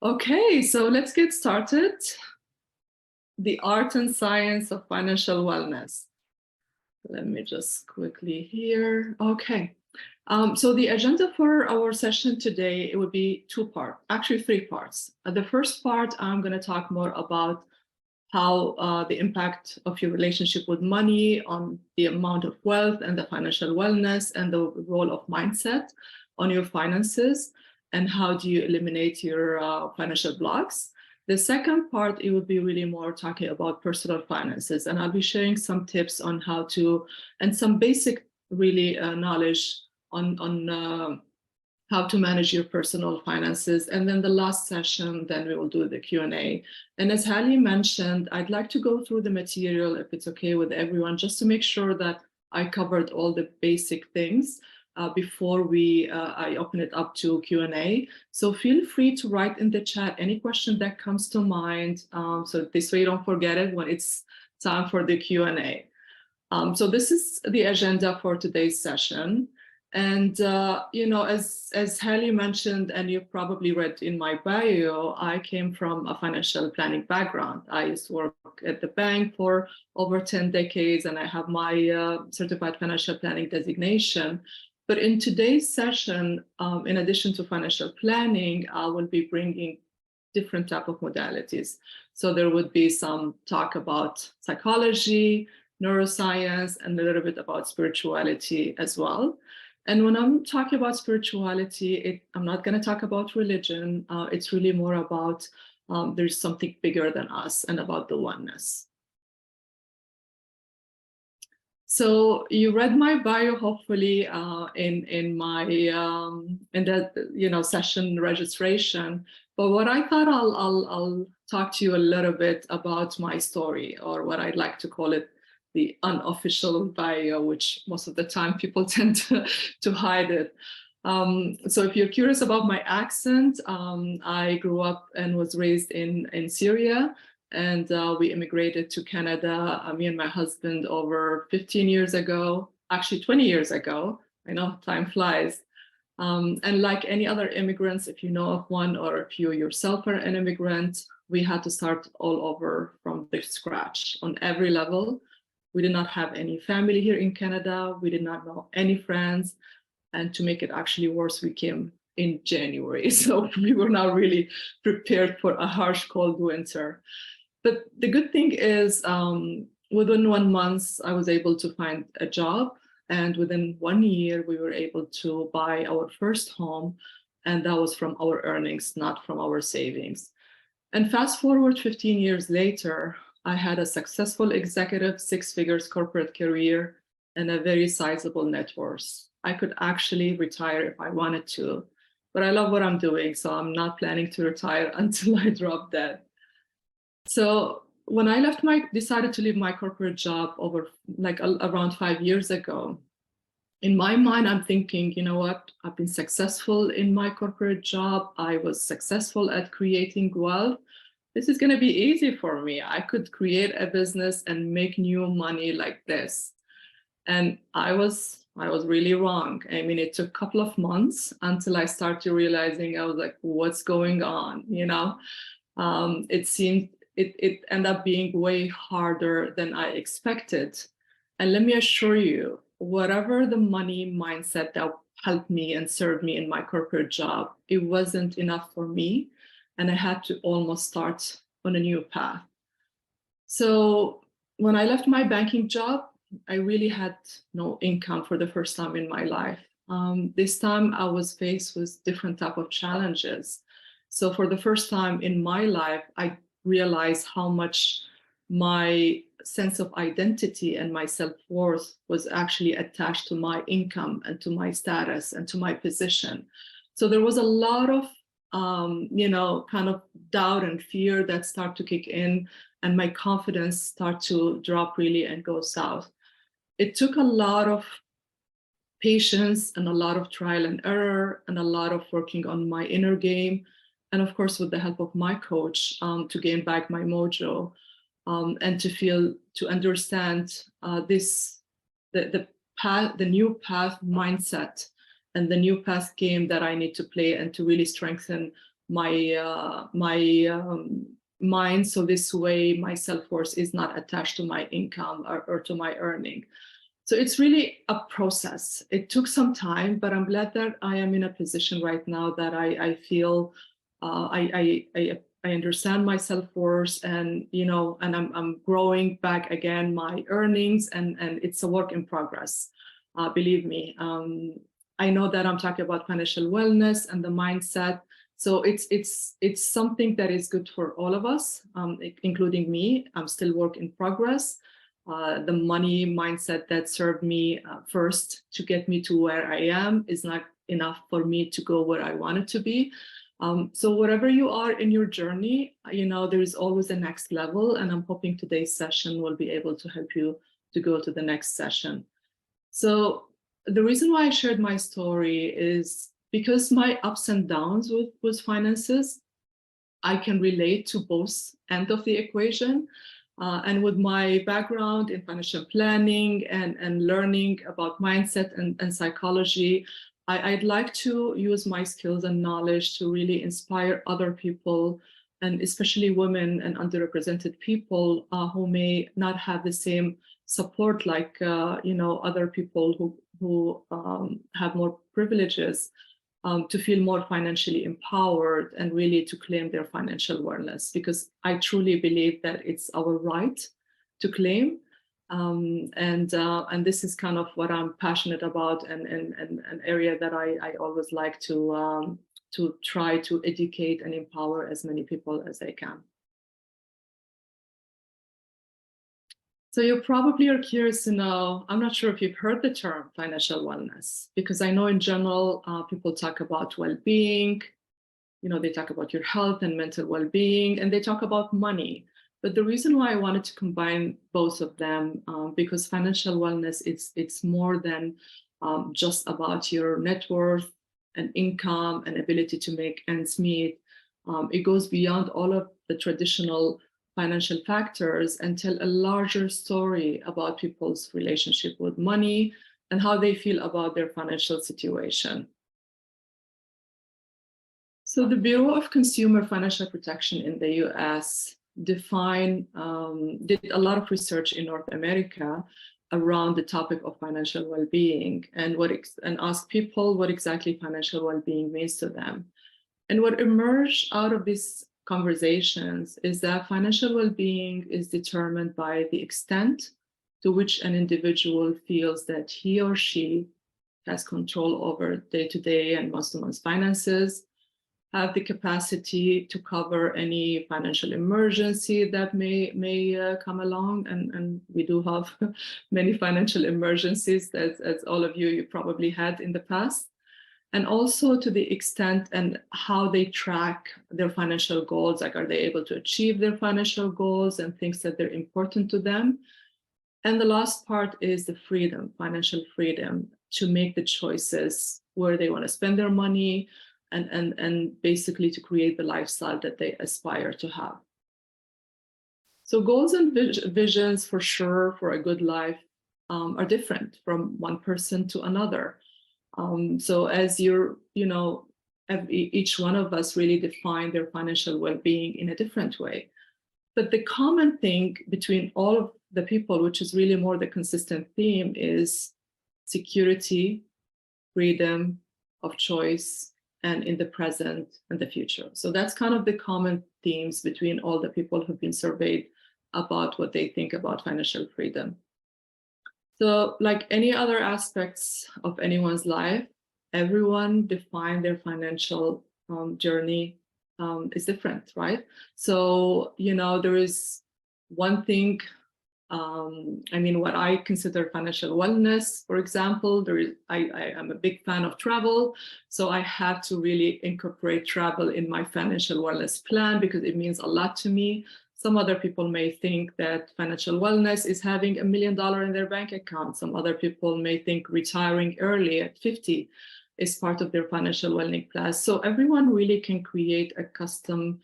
Okay, so let's get started. The art and science of financial wellness. Let me just quickly here. Okay. So the agenda for our session today, it would be actually three parts. The first part, I'm going to talk more about how the impact of your relationship with money on the amount of wealth and the financial wellness and the role of mindset on your finances, and how do you eliminate your financial blocks. The second part, it would be really more talking about personal finances, and I'll be sharing some tips on how to, and some basic really knowledge on how to manage your personal finances. And then the last session, then we will do the Q&A. And as Hallie mentioned, I'd like to go through the material, if it's okay with everyone, just to make sure that I covered all the basic things before I open it up to Q&A. So feel free to write in the chat any question that comes to mind, so this way you don't forget it when it's time for the Q&A. So this is the agenda for today's session. And, as Hallie mentioned, and you probably read in my bio, I came from a financial planning background. I used to work at the bank for over 10 decades, and I have my certified financial planning designation. But in today's session, in addition to financial planning, I will be bringing different type of modalities. So there would be some talk about psychology, neuroscience, and a little bit about spirituality as well. And when I'm talking about spirituality, I'm not going to talk about religion. It's really more about there's something bigger than us and about the oneness. So you read my bio, hopefully, in the session registration. But what I thought I'll talk to you a little bit about my story, or what I'd like to call it, the unofficial bio, which most of the time people tend to hide it. So if you're curious about my accent, I grew up and was raised in Syria, and we immigrated to Canada, me and my husband, over 15 years ago, actually 20 years ago. I know time flies. And like any other immigrants, if you know of one, or if you yourself are an immigrant, we had to start all over from the scratch on every level. We did not have any family here in Canada. We did not know any friends. And to make it actually worse, we came in January. So we were not really prepared for a harsh, cold winter. But the good thing is, within 1 month, I was able to find a job. And within 1 year, we were able to buy our first home. And that was from our earnings, not from our savings. And fast forward 15 years later, I had a successful executive 6-figure corporate career and a very sizable net worth. I could actually retire if I wanted to, but I love what I'm doing, so I'm not planning to retire until I drop dead. So when I decided to leave my corporate job around 5 years ago, in my mind, I'm thinking, you know what? I've been successful in my corporate job. I was successful at creating wealth. This is going to be easy for me. I could create a business and make new money like this. And I was really wrong. I mean, it took a couple of months until I started realizing, I was like, what's going on? It ended up being way harder than I expected. And let me assure you, whatever the money mindset that helped me and served me in my corporate job, it wasn't enough for me. And I had to almost start on a new path. So when I left my banking job, I really had no income for the first time in my life. This time I was faced with different type of challenges. So for the first time in my life, I realized how much my sense of identity and my self-worth was actually attached to my income and to my status and to my position. So there was a lot of kind of doubt and fear that start to kick in, and my confidence start to drop really and go south. It took a lot of patience and a lot of trial and error and a lot of working on my inner game. And of course, with the help of my coach, to gain back my mojo, and to understand the new path mindset and the new path game that I need to play, and to really strengthen mind. So this way, my self-worth is not attached to my income or to my earning. So it's really a process. It took some time, but I'm glad that I am in a position right now that I feel I understand my self-worth, and and I'm growing back again my earnings, and it's a work in progress. Believe me, I know that I'm talking about financial wellness and the mindset. So it's something that is good for all of us, including me. I'm still work in progress. The money mindset that served me first to get me to where I am is not enough for me to go where I wanted to be. So wherever you are in your journey, there is always a next level, and I'm hoping today's session will be able to help you to go to the next session. So the reason why I shared my story is because my ups and downs with finances, I can relate to both ends of the equation. And with my background in financial planning and learning about mindset and psychology, I'd like to use my skills and knowledge to really inspire other people, and especially women and underrepresented people who may not have the same support like other people who have more privileges, to feel more financially empowered and really to claim their financial wellness, because I truly believe that it's our right to claim. And this is kind of what I'm passionate about, and an area that I always like to try to educate and empower as many people as I can. So you probably are curious to know, I'm not sure if you've heard the term financial wellness, because I know in general, people talk about well-being, they talk about your health and mental well-being, and they talk about money. But the reason why I wanted to combine both of them, because financial wellness, it's more than just about your net worth and income and ability to make ends meet. It goes beyond all of the traditional financial factors and tell a larger story about people's relationship with money and how they feel about their financial situation. So the Bureau of Consumer Financial Protection in the US did a lot of research in North America around the topic of financial well-being, and asked people what exactly financial well-being means to them. And what emerged out of these conversations is that financial well-being is determined by the extent to which an individual feels that he or she has control over day-to-day and month-to-month finances, have the capacity to cover any financial emergency that may come along, and we do have many financial emergencies, as all of you probably had in the past. And also to the extent and how they track their financial goals, like are they able to achieve their financial goals and things that they're important to them. And the last part is the freedom, financial freedom, to make the choices where they want to spend their money, and basically to create the lifestyle that they aspire to have. So goals and visions, for sure, for a good life are different from one person to another. So as each one of us really define their financial well-being in a different way. But the common thing between all of the people, which is really more the consistent theme, is security, freedom of choice, and in the present and the future. So that's kind of the common themes between all the people who've been surveyed about what they think about financial freedom. So like any other aspects of anyone's life, everyone define their financial journey is different, right? So, there is one thing, what I consider financial wellness, for example, I'm a big fan of travel. So I have to really incorporate travel in my financial wellness plan because it means a lot to me. Some other people may think that financial wellness is having $1 million in their bank account. Some other people may think retiring early at 50 is part of their financial wellness plan. So everyone really can create a custom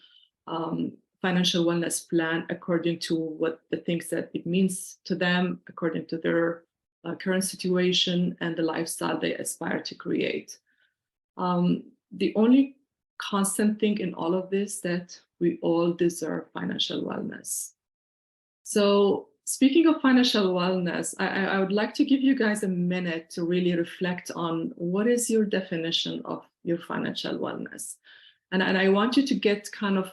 financial wellness plan according to what the things that it means to them, according to their current situation and the lifestyle they aspire to create. The only constant thing in all of this that we all deserve financial wellness. So speaking of financial wellness, I would like to give you guys a minute to really reflect on what is your definition of your financial wellness. And I want you to get kind of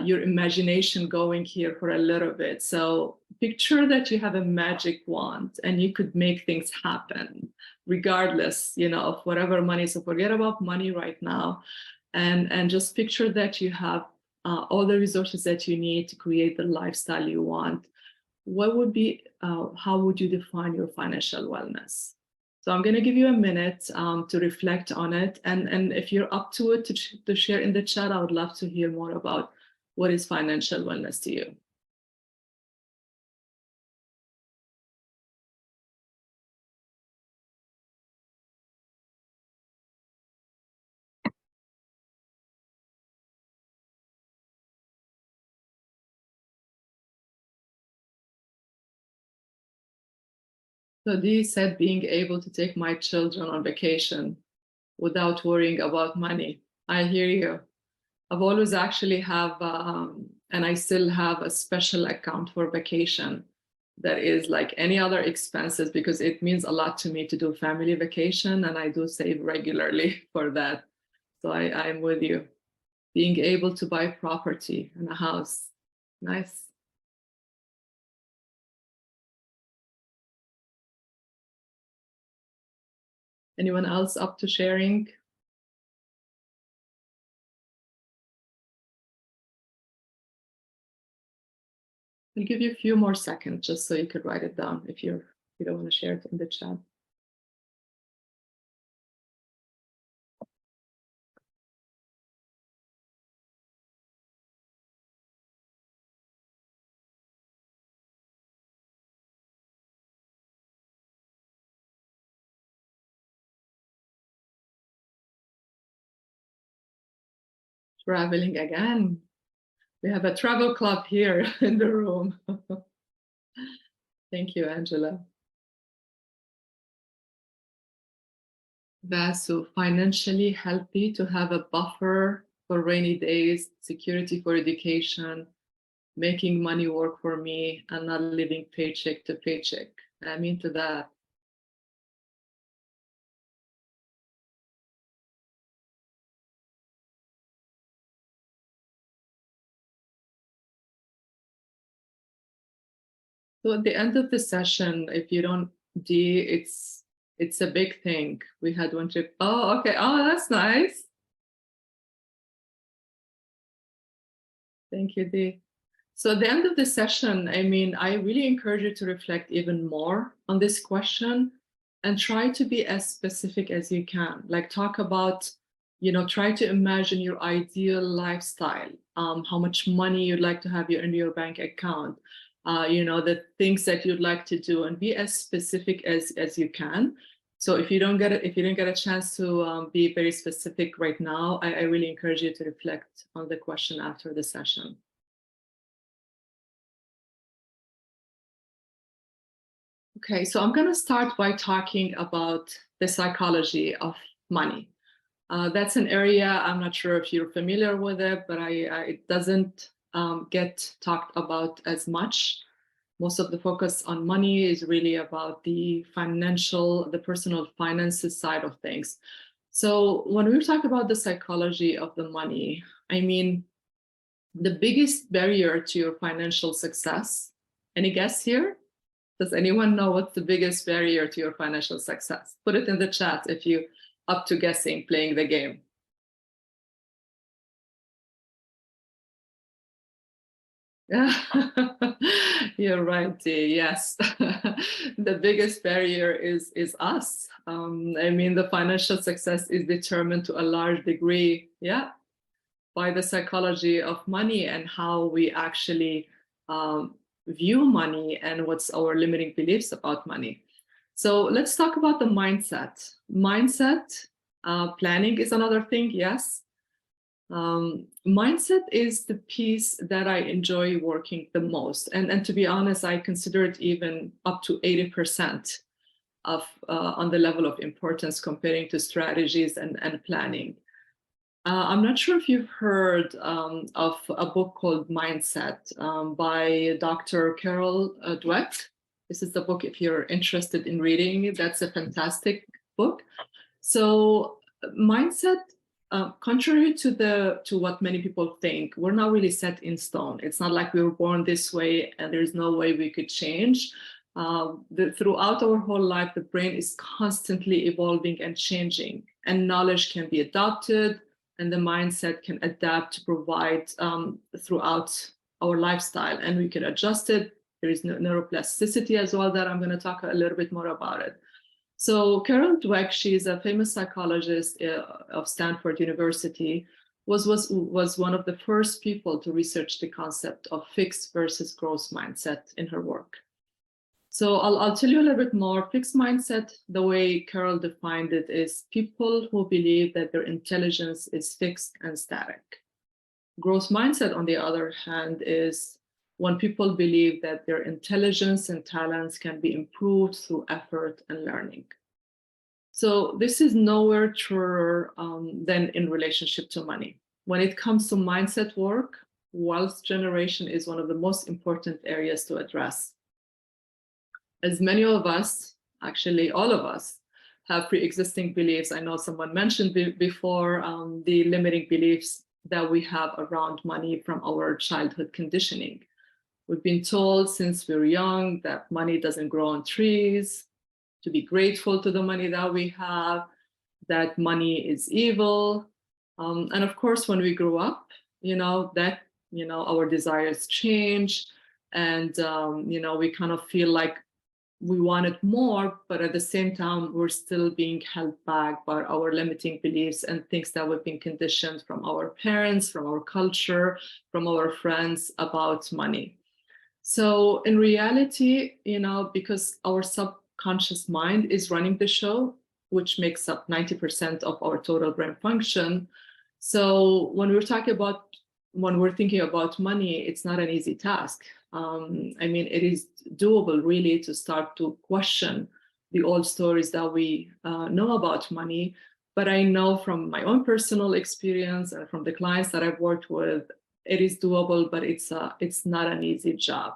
your imagination going here for a little bit. So picture that you have a magic wand and you could make things happen regardless, of whatever money. So forget about money right now, and just picture that you have all the resources that you need to create the lifestyle you want. What would be, how would you define your financial wellness? So I'm going to give you a minute to reflect on it. And if you're up to it to share in the chat, I would love to hear more about what is financial wellness to you. So Dee said being able to take my children on vacation without worrying about money. I hear you. I've always actually have, and I still have a special account for vacation that is like any other expenses, because it means a lot to me to do family vacation, and I do save regularly for that. So I'm with you. Being able to buy property and a house. Nice. Anyone else up to sharing? I'll give you a few more seconds just so you could write it down if you don't want to share it in the chat. Traveling again. We have a travel club here in the room. Thank you, Angela. Vasu, financially healthy to have a buffer for rainy days, security for education, making money work for me, and not living paycheck to paycheck. I'm into that. So at the end of the session, if you don't D, it's a big thing. We had one trip. Oh, okay. Oh, that's nice. Thank you, Dee. So at the end of the session, I mean, I really encourage you to reflect even more on this question and try to be as specific as you can. Like talk about, try to imagine your ideal lifestyle, how much money you'd like to have in your bank account, the things that you'd like to do, and be as specific as you can. So if you didn't get a chance to be very specific right now, I really encourage you to reflect on the question after the session. Okay, so I'm going to start by talking about the psychology of money. That's an area, I'm not sure if you're familiar with it, but it doesn't get talked about as much. Most of the focus on money is really about the personal finances side of things. So when we talk about the psychology of the money, I mean, the biggest barrier to your financial success, any guess here? Does anyone know what's the biggest barrier to your financial success? Put it in the chat if you're up to guessing, playing the game. Yeah, you're right, Dee. Yes, the biggest barrier is us. I mean, the financial success is determined to a large degree, yeah, by the psychology of money and how we actually view money and what's our limiting beliefs about money. So let's talk about the mindset. Planning is another thing, yes. Mindset is the piece that I enjoy working the most. And to be honest, I consider it even up to 80% of on the level of importance comparing to strategies and planning. I'm not sure if you've heard of a book called Mindset by Dr. Carol Dweck. This is the book if you're interested in reading. That's a fantastic book. So mindset, contrary to what many people think, we're not really set in stone. It's not like we were born this way and there's no way we could change. Throughout our whole life, the brain is constantly evolving and changing, and knowledge can be adopted, and the mindset can adapt to provide throughout our lifestyle, and we can adjust it. There is neuroplasticity as well that I'm going to talk a little bit more about it. So Carol Dweck, she is a famous psychologist of Stanford University, was one of the first people to research the concept of fixed versus growth mindset in her work. So I'll tell you a little bit more. Fixed mindset, the way Carol defined it, is people who believe that their intelligence is fixed and static. Growth mindset, on the other hand, is when people believe that their intelligence and talents can be improved through effort and learning. So this is nowhere truer than in relationship to money. When it comes to mindset work, wealth generation is one of the most important areas to address. As many of us, actually all of us, have pre-existing beliefs. I know someone mentioned before the limiting beliefs that we have around money from our childhood conditioning. We've been told since we're young that money doesn't grow on trees, to be grateful to the money that we have, that money is evil. And of course, when we grew up, our desires change, and we kind of feel like we wanted more, but at the same time, we're still being held back by our limiting beliefs and things that we've been conditioned from our parents, from our culture, from our friends about money. So in reality, because our subconscious mind is running the show, which makes up 90% of our total brain function. So when we're thinking about money, it's not an easy task. It is doable really to start to question the old stories that we know about money. But I know from my own personal experience and from the clients that I've worked with, it is doable, but it's not an easy job.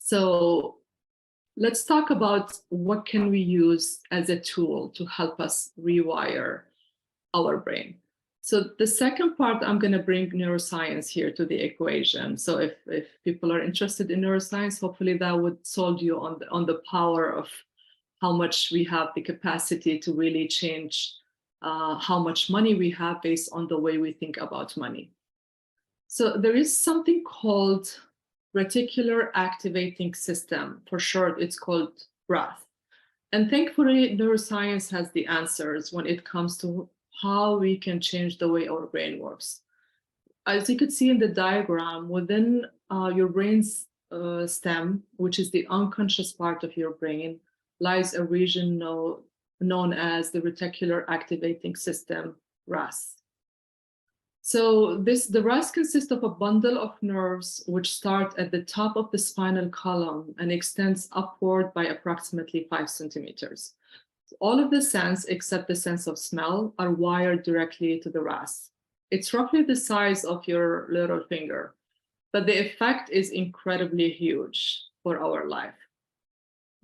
So let's talk about what can we use as a tool to help us rewire our brain. So the second part, I'm going to bring neuroscience here to the equation. So if people are interested in neuroscience, hopefully that would sold you on the power of how much we have the capacity to really change how much money we have based on the way we think about money. So there is something called reticular activating system. For short, it's called RAS. And thankfully, neuroscience has the answers when it comes to how we can change the way our brain works. As you could see in the diagram, within your brain's stem, which is the unconscious part of your brain, lies a region known as the reticular activating system, RAS. So the RAS consists of a bundle of nerves which start at the top of the spinal column and extends upward by approximately 5 centimeters. All of the sense, except the sense of smell, are wired directly to the RAS. It's roughly the size of your little finger, but the effect is incredibly huge for our life.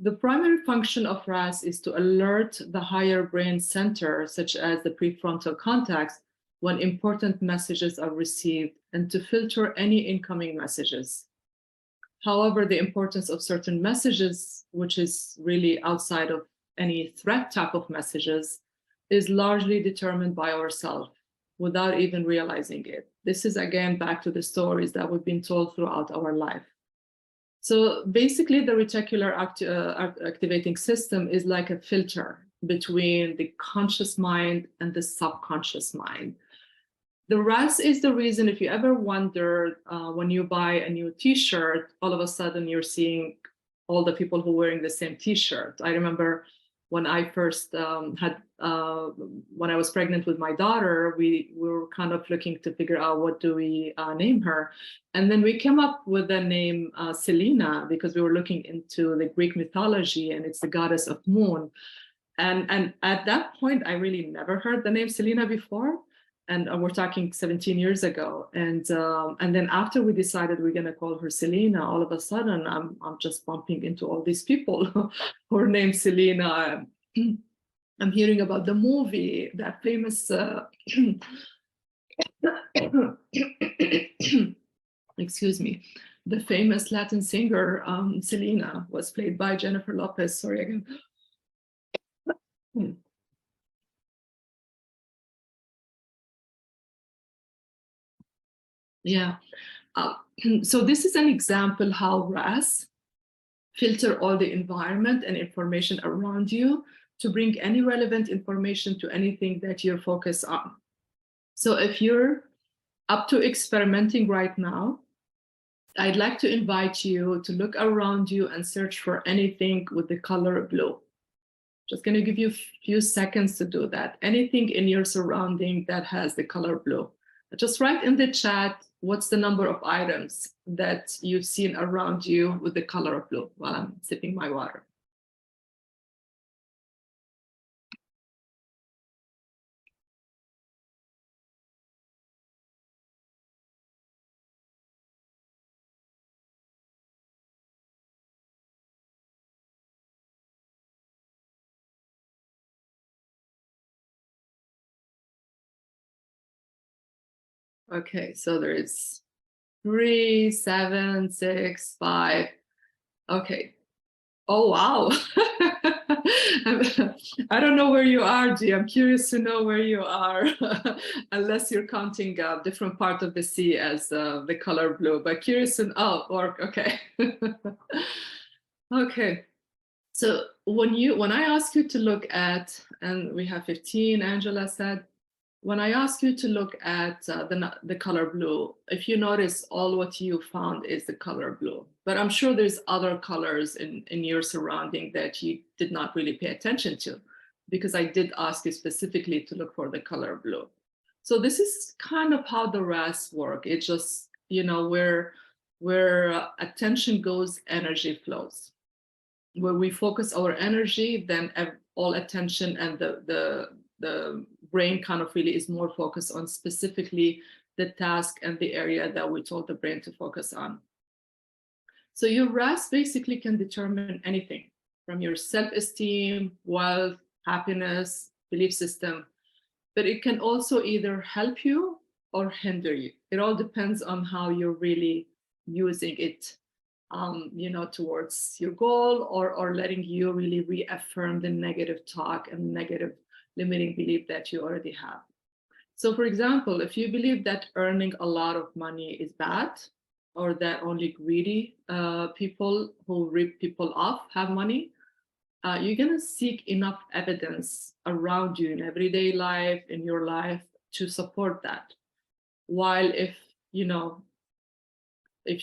The primary function of RAS is to alert the higher brain center, such as the prefrontal cortex, when important messages are received and to filter any incoming messages. However, the importance of certain messages, which is really outside of any threat type of messages, is largely determined by ourselves without even realizing it. This is again back to the stories that we've been told throughout our life. So basically the reticular activating system is like a filter between the conscious mind and the subconscious mind. The RAS is the reason, if you ever wondered, when you buy a new t-shirt, all of a sudden you're seeing all the people who are wearing the same t-shirt. I remember when I first when I was pregnant with my daughter, we were kind of looking to figure out what do we name her. And then we came up with the name Selena, because we were looking into the Greek mythology, and it's the goddess of moon. And at that point, I really never heard the name Selena before. and we're talking 17 years ago. And then after we decided we're going to call her Selena, all of a sudden I'm just bumping into all these people who are named Selena. I'm hearing about the movie, that famous, excuse me, the famous Latin singer Selena was played by Jennifer Lopez. Sorry again. Yeah. So this is an example how RAS filter all the environment and information around you to bring any relevant information to anything that you're focused on. So if you're up to experimenting right now, I'd like to invite you to look around you and search for anything with the color blue. Just going to give you a few seconds to do that. Anything in your surrounding that has the color blue. Just write in the chat, what's the number of items that you've seen around you with the color of blue while I'm sipping my water. Okay, so there is 3, 7, 6, 5. Okay. Oh, wow. I don't know where you are, G. I'm curious to know where you are, unless you're counting a different part of the sea as the color blue, but curious to, oh, or, okay. Okay. So when I ask you to look at, and we have 15, Angela said, when I ask you to look at the color blue, if you notice, all what you found is the color blue. But I'm sure there's other colors in your surrounding that you did not really pay attention to, because I did ask you specifically to look for the color blue. So this is kind of how the RAS work. It just, where attention goes, energy flows. Where we focus our energy, then all attention and the brain kind of really is more focused on specifically the task and the area that we told the brain to focus on. So your RAS basically can determine anything from your self-esteem, wealth, happiness, belief system, but it can also either help you or hinder you. It all depends on how you're really using it, towards your goal, or letting you really reaffirm the negative talk and negative limiting belief that you already have. So for example, if you believe that earning a lot of money is bad, or that only greedy people who rip people off have money, you're going to seek enough evidence around you in everyday life, in your life, to support that. While if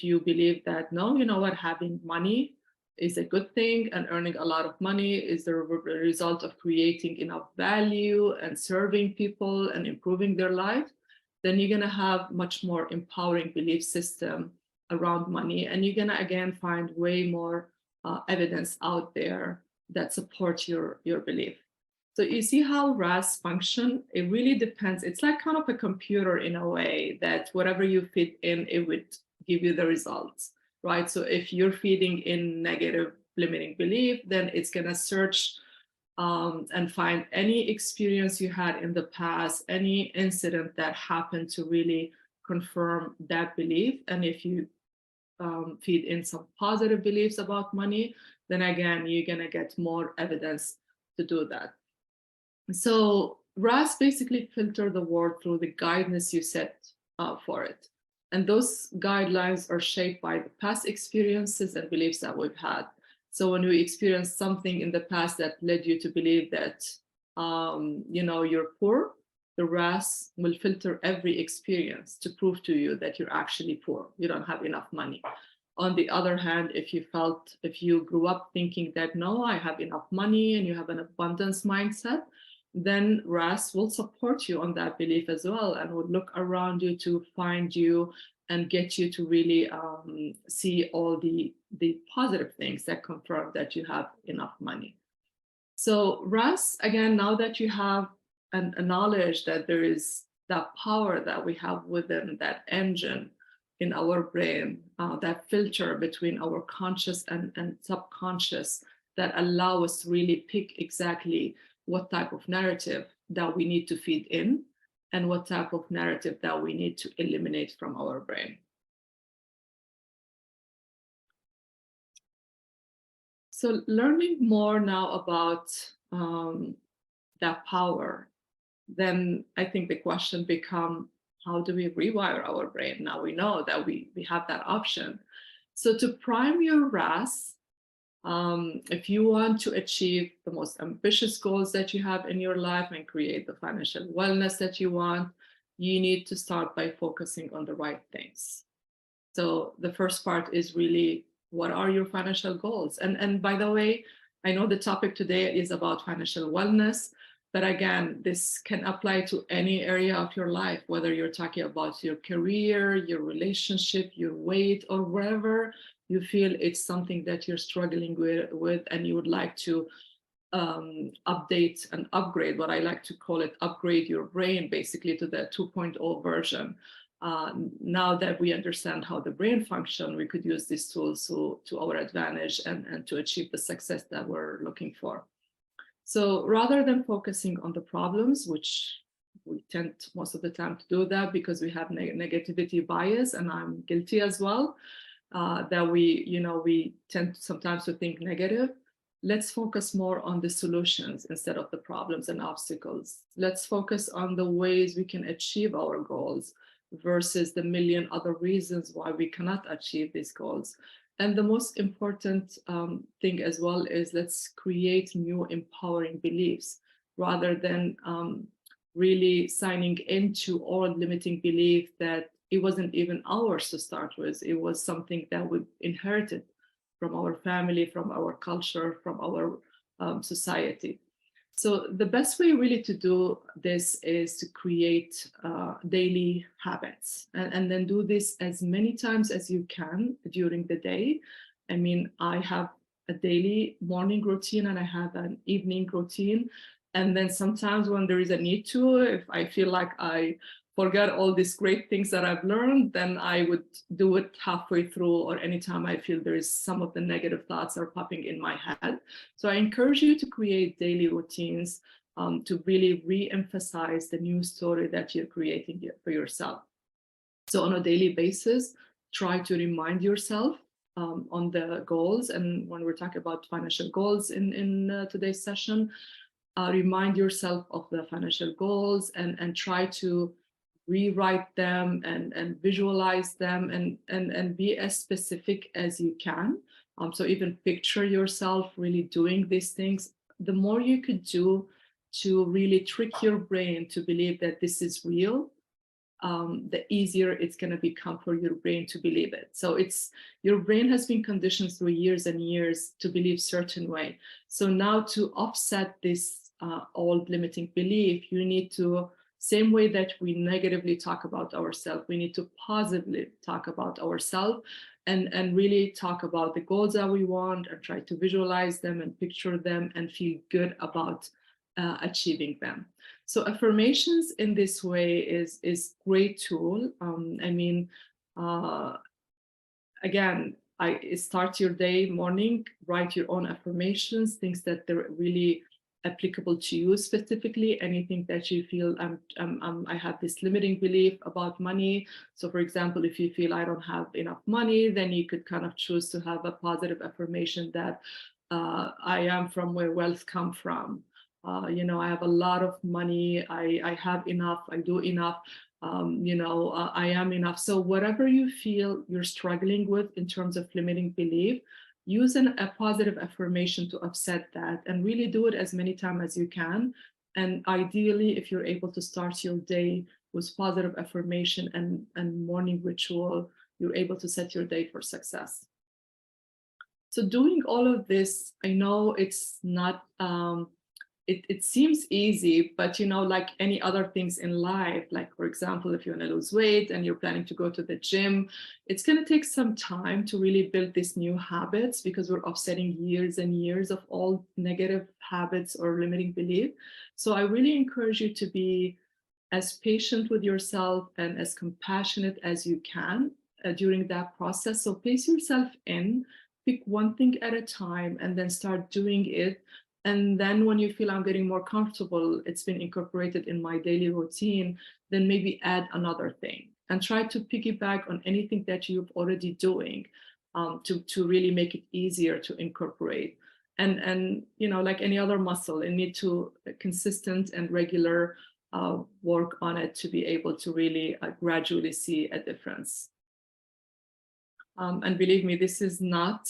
you believe that, no, having money is a good thing, and earning a lot of money is the result of creating enough value and serving people and improving their life, then you're going to have much more empowering belief system around money. And you're going to, again, find way more evidence out there that supports your belief. So you see how RAS function, it really depends. It's like kind of a computer in a way, that whatever you feed in, it would give you the results, right? So if you're feeding in negative limiting belief, then it's going to search and find any experience you had in the past, any incident that happened to really confirm that belief. And if you feed in some positive beliefs about money, then again, you're going to get more evidence to do that. So RAS basically filter the world through the guidance you set for it. And those guidelines are shaped by the past experiences and beliefs that we've had. So when we experience something in the past that led you to believe that, you're poor, the RAS will filter every experience to prove to you that you're actually poor, you don't have enough money. On the other hand, if you grew up thinking that, no, I have enough money, and you have an abundance mindset, then RAS will support you on that belief as well, and will look around you to find you and get you to really see all the positive things that confirm that you have enough money. So RAS, again, now that you have a knowledge that there is that power that we have within that engine in our brain, that filter between our conscious and subconscious that allow us to really pick exactly what type of narrative that we need to feed in and what type of narrative that we need to eliminate from our brain. So learning more now about that power, then I think the question becomes, how do we rewire our brain? Now we know that we have that option. So to prime your RAS, if you want to achieve the most ambitious goals that you have in your life and create the financial wellness that you want, you need to start by focusing on the right things. So the first part is really, what are your financial goals? And by the way, I know the topic today is about financial wellness, but again, this can apply to any area of your life, whether you're talking about your career, your relationship, your weight, or wherever you feel it's something that you're struggling with and you would like to update and upgrade, what I like to call it, upgrade your brain basically to the 2.0 version. Now that we understand how the brain functions, we could use these tools to our advantage and to achieve the success that we're looking for. So rather than focusing on the problems, which we tend most of the time to do that because we have negativity bias, and I'm guilty as well, that we tend sometimes to think negative. Let's focus more on the solutions instead of the problems and obstacles. Let's focus on the ways we can achieve our goals versus the million other reasons why we cannot achieve these goals. And the most important thing as well is let's create new empowering beliefs rather than really signing into all limiting belief that it wasn't even ours to start with. It was something that we inherited from our family, from our culture, from our society. So the best way really to do this is to create daily habits and then do this as many times as you can during the day. I mean, I have a daily morning routine and I have an evening routine. And then sometimes when there is a need to, if I feel like I forget all these great things that I've learned, then I would do it halfway through or anytime I feel there is some of the negative thoughts are popping in my head. So I encourage you to create daily routines to really re-emphasize the new story that you're creating for yourself. So on a daily basis, try to remind yourself on the goals. And when we're talking about financial goals in today's session, remind yourself of the financial goals and try to rewrite them and visualize them and be as specific as you can. So even picture yourself really doing these things. The more you could do to really trick your brain to believe that this is real, the easier it's going to become for your brain to believe it. So your brain has been conditioned through years and years to believe certain way. So now to offset this old limiting belief, you need to, same way that we negatively talk about ourselves, we need to positively talk about ourselves and really talk about the goals that we want and try to visualize them and picture them and feel good about achieving them. So affirmations in this way is great tool. I mean, again, start your day morning, write your own affirmations, things that they're really applicable to you specifically, anything that you feel I have this limiting belief about money. So for example, if you feel I don't have enough money, then you could kind of choose to have a positive affirmation that I am from where wealth come from. I have a lot of money, I have enough, I do enough, I am enough. So whatever you feel you're struggling with in terms of limiting belief, use a positive affirmation to offset that and really do it as many times as you can. And ideally, if you're able to start your day with positive affirmation and morning ritual, you're able to set your day for success. So doing all of this, I know it's not, it seems easy, but like any other things in life, like for example, if you want to lose weight and you're planning to go to the gym, it's going to take some time to really build these new habits because we're offsetting years and years of all negative habits or limiting belief. So I really encourage you to be as patient with yourself and as compassionate as you can during that process. So pace yourself in, pick one thing at a time, and then start doing it. And then when you feel I'm getting more comfortable, it's been incorporated in my daily routine, then maybe add another thing and try to piggyback on anything that you're already doing to really make it easier to incorporate. And like any other muscle, it needs to consistent and regular work on it to be able to really gradually see a difference. And believe me, this is not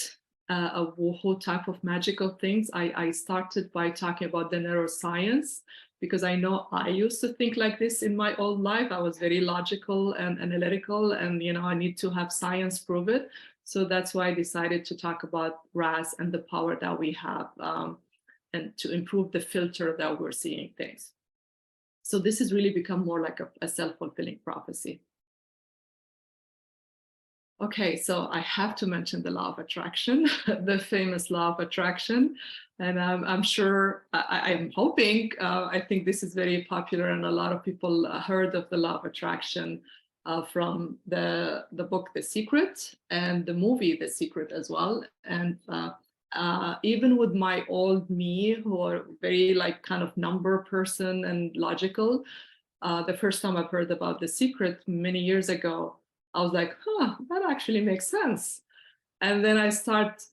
a woohoo type of magical things. I started by talking about the neuroscience because I know I used to think like this in my old life. I was very logical and analytical, and I need to have science prove it. So that's why I decided to talk about RAS and the power that we have and to improve the filter that we're seeing things. So this has really become more like a self-fulfilling prophecy. Okay, so I have to mention the law of attraction, the famous law of attraction. And I'm sure, I'm hoping, I think this is very popular and a lot of people heard of the law of attraction from the book, The Secret, and the movie, The Secret as well. And even with my old me, who are very like kind of number person and logical, the first time I've heard about The Secret many years ago, I was like, that actually makes sense. And then I start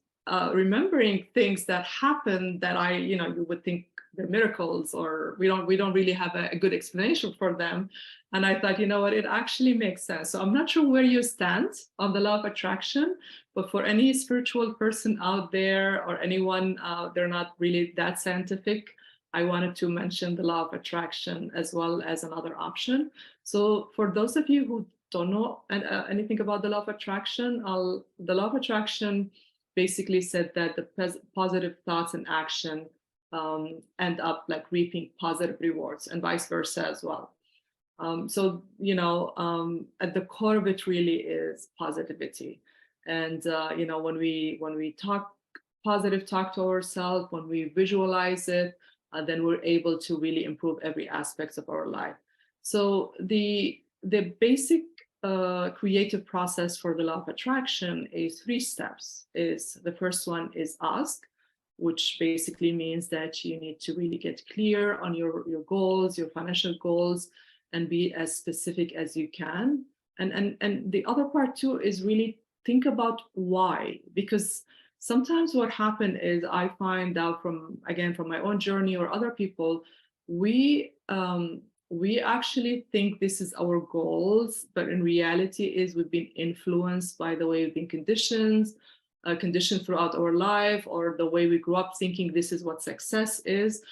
remembering things that happened that you would think they're miracles, or we don't really have a good explanation for them. And I thought, you know what, it actually makes sense. So I'm not sure where you stand on the law of attraction, but for any spiritual person out there or anyone, they're not really that scientific, I wanted to mention the law of attraction as well as another option. So for those of you who don't know anything about the law of attraction, the law of attraction basically said that the positive thoughts and action end up like reaping positive rewards, and vice versa as well. So at the core of it really is positivity. And when we talk positive talk to ourselves, when we visualize it, then we're able to really improve every aspect of our life. So the basic creative process for the law of attraction is 3 steps. The first one is ask, which basically means that you need to really get clear on your goals, your financial goals, and be as specific as you can. And the other part too is really think about why, because sometimes what happens is I find out from my own journey or other people, we actually think this is our goals, but in reality is we've been influenced by the way we've been conditioned throughout our life, or the way we grew up thinking this is what success is,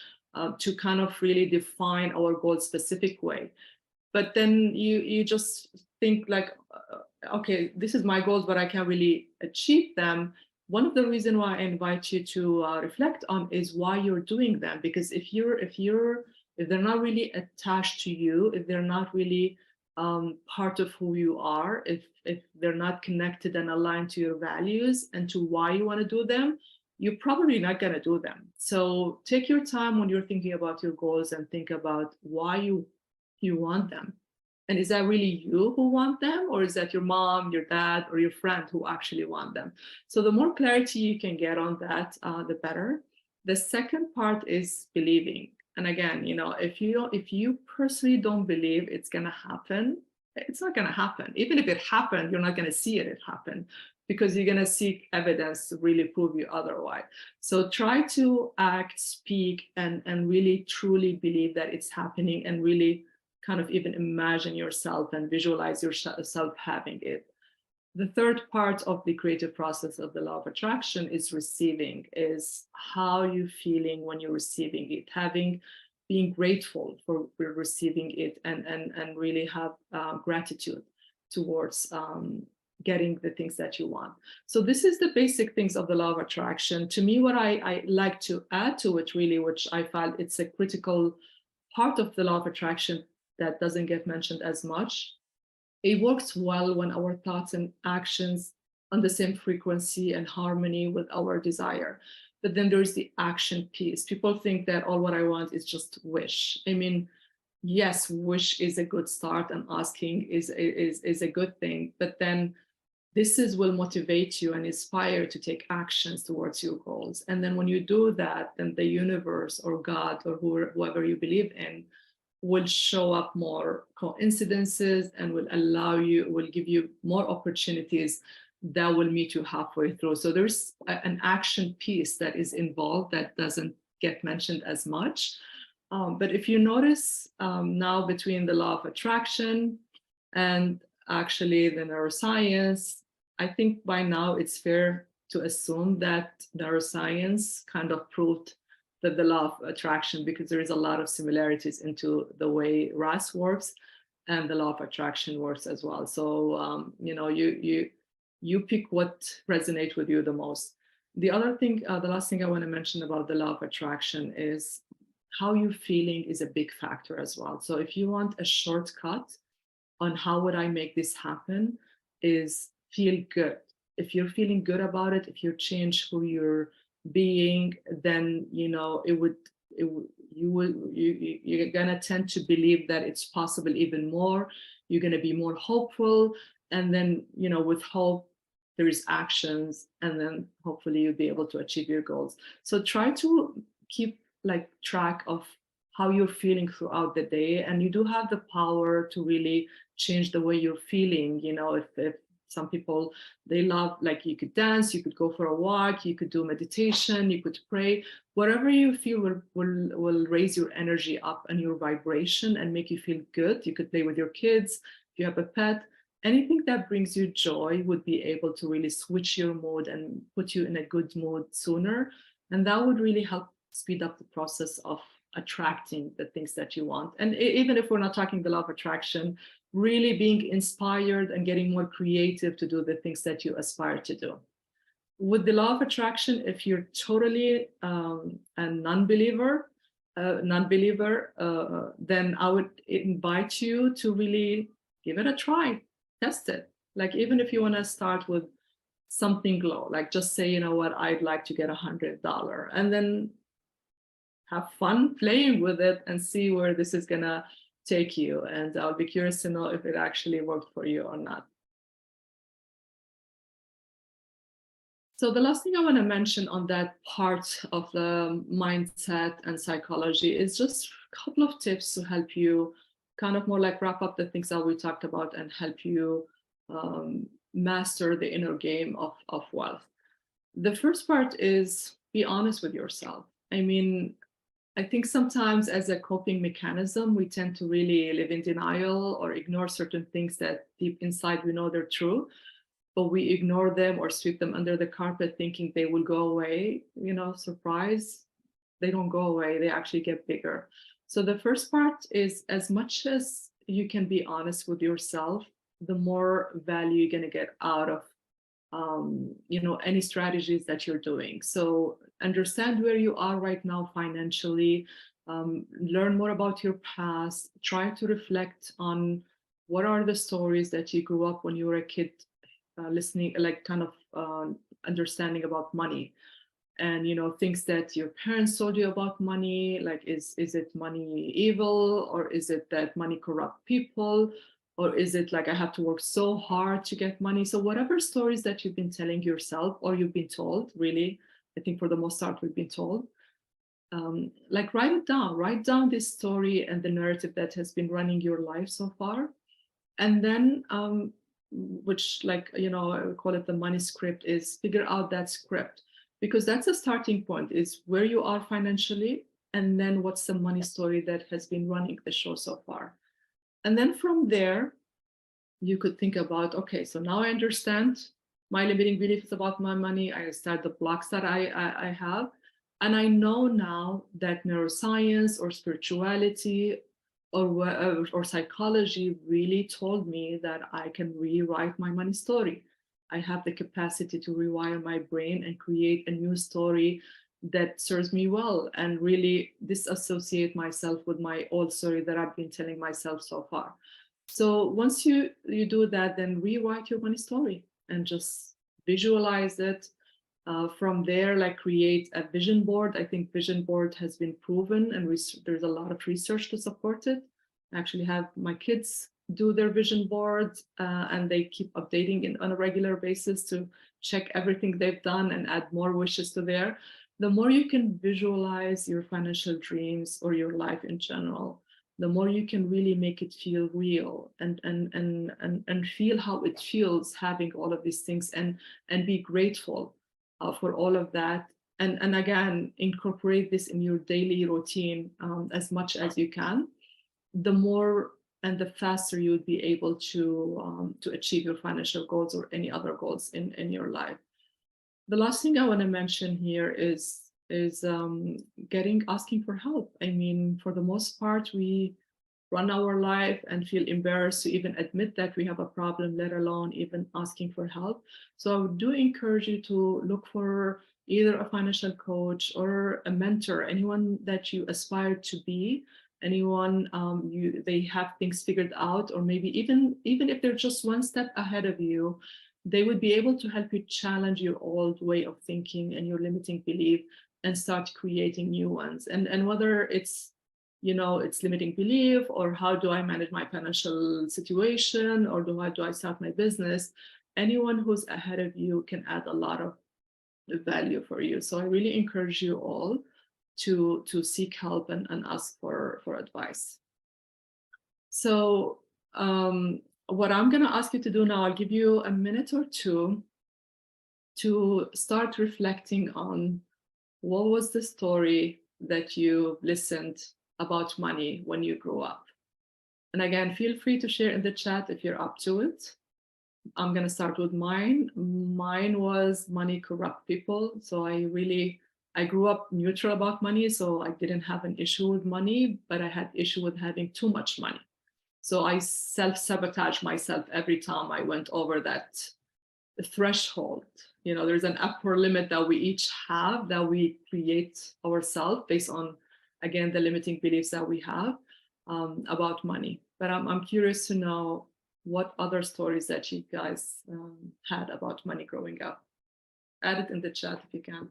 to kind of really define our goals specific way. But then you just think like, okay, this is my goals, but I can't really achieve them. One of the reasons why I invite you to reflect on is why you're doing them. Because if they're not really attached to you, if they're not really part of who you are, if they're not connected and aligned to your values and to why you want to do them, you're probably not going to do them. So take your time when you're thinking about your goals and think about why you want them. And is that really you who want them, or is that your mom, your dad, or your friend who actually want them? So the more clarity you can get on that, the better. The second part is believing. And again, if you personally don't believe it's going to happen, it's not going to happen. Even if it happened, you're not going to see it happen, because you're going to seek evidence to really prove you otherwise. So try to act, speak, and really truly believe that it's happening, and really kind of even imagine yourself and visualize yourself having it. The third part of the creative process of the law of attraction is receiving, is how you feeling when you're receiving it, being grateful for receiving it, and really have gratitude towards getting the things that you want. So this is the basic things of the law of attraction. To me, what I like to add to it really, which I find it's a critical part of the law of attraction that doesn't get mentioned as much. It works well when our thoughts and actions on the same frequency and harmony with our desire. But then there's the action piece. People think that all what I want is just wish. I mean, yes, wish is a good start, and asking is a good thing, but then will motivate you and inspire to take actions towards your goals. And then when you do that, then the universe or God or whoever you believe in will show up more coincidences and will give you more opportunities that will meet you halfway through. So there's an action piece that is involved that doesn't get mentioned as much. But if you notice now, between the law of attraction and actually the neuroscience, I think by now it's fair to assume that neuroscience kind of proved that the law of attraction, because there is a lot of similarities into the way RAS works and the law of attraction works as well. So you pick what resonates with you the most. The other thing, the last thing I want to mention about the law of attraction is how you're feeling is a big factor as well. So if you want a shortcut on how would I make this happen, is feel good. If you're feeling good about it, if you change who you're being, then you're gonna tend to believe that it's possible even more. You're gonna be more hopeful, and then with hope there is actions, and then hopefully you'll be able to achieve your goals. So try to keep like track of how you're feeling throughout the day, and you do have the power to really change the way you're feeling. If some people, they love, like, you could dance, you could go for a walk, you could do meditation, you could pray, whatever you feel will raise your energy up and your vibration and make you feel good. You could play with your kids, if you have a pet. Anything that brings you joy would be able to really switch your mood and put you in a good mood sooner, and that would really help speed up the process of attracting the things that you want. And even if we're not talking the law of attraction, really being inspired and getting more creative to do the things that you aspire to do. With the law of attraction, if you're totally a non-believer, then I would invite you to really give it a try, test it. Like, even if you want to start with something low, like just say, you know what, I'd like to get $100, and then have fun playing with it and see where this is gonna take you. And I'll be curious to know if it actually worked for you or not. So the last thing I want to mention on that part of the mindset and psychology is just a couple of tips to help you kind of more like wrap up the things that we talked about and help you master the inner game of wealth. The first part is be honest with yourself. I mean, I think sometimes as a coping mechanism, we tend to really live in denial or ignore certain things that deep inside we know they're true, but we ignore them or sweep them under the carpet thinking they will go away. Surprise, they don't go away, they actually get bigger. So the first part is, as much as you can be honest with yourself, the more value you're going to get out of any strategies that you're doing. So understand where you are right now financially, learn more about your past, try to reflect on what are the stories that you grew up when you were a kid, listening, like kind of understanding about money, and things that your parents told you about money, like is it money evil, or is it that money corrupt people, or is it like I have to work so hard to get money? So whatever stories that you've been telling yourself or you've been told, really, I think for the most part we've been told, like write down this story and the narrative that has been running your life so far. And then which, like, I would call it the money script, is figure out that script, because that's a starting point, is where you are financially, and then what's the money story that has been running the show so far. And then from there, you could think about, okay, so now I understand my limiting beliefs about my money. I understand the blocks that I have. And I know now that neuroscience or spirituality or psychology really told me that I can rewrite my money story. I have the capacity to rewire my brain and create a new story that serves me well, and really disassociate myself with my old story that I've been telling myself so far. So once you do that, then rewrite your money story and just visualize it. From there, like, create a vision board. I think vision board has been proven, and there's a lot of research to support it. actually have my kids do their vision board, and they keep updating it on a regular basis to check everything they've done and add more wishes to there. The more you can visualize your financial dreams or your life in general, the more you can really make it feel real, and feel how it feels having all of these things, and be grateful for all of that. And again, incorporate this in your daily routine as much as you can. The more and the faster you would be able to achieve your financial goals or any other goals in your life. The last thing I want to mention here is asking for help. I mean, for the most part, we run our life and feel embarrassed to even admit that we have a problem, let alone even asking for help. So I do encourage you to look for either a financial coach or a mentor, anyone that you aspire to be, anyone they have things figured out, or maybe even if they're just one step ahead of you, they would be able to help you challenge your old way of thinking and your limiting belief and start creating new ones. And whether it's, it's limiting belief, or how do I manage my financial situation, or how do I start my business, anyone who's ahead of you can add a lot of value for you. So I really encourage you all to seek help and ask for advice. So what I'm going to ask you to do now, I'll give you a minute or two to start reflecting on what was the story that you listened about money when you grew up. And again, feel free to share in the chat if you're up to it. I'm going to start with mine. Mine was money corrupt people. So I grew up neutral about money, so I didn't have an issue with money, but I had issue with having too much money. So I self-sabotage myself every time I went over that threshold. There's an upper limit that we each have, that we create ourselves based on, again, the limiting beliefs that we have about money. But I'm curious to know what other stories that you guys had about money growing up. Add it in the chat if you can.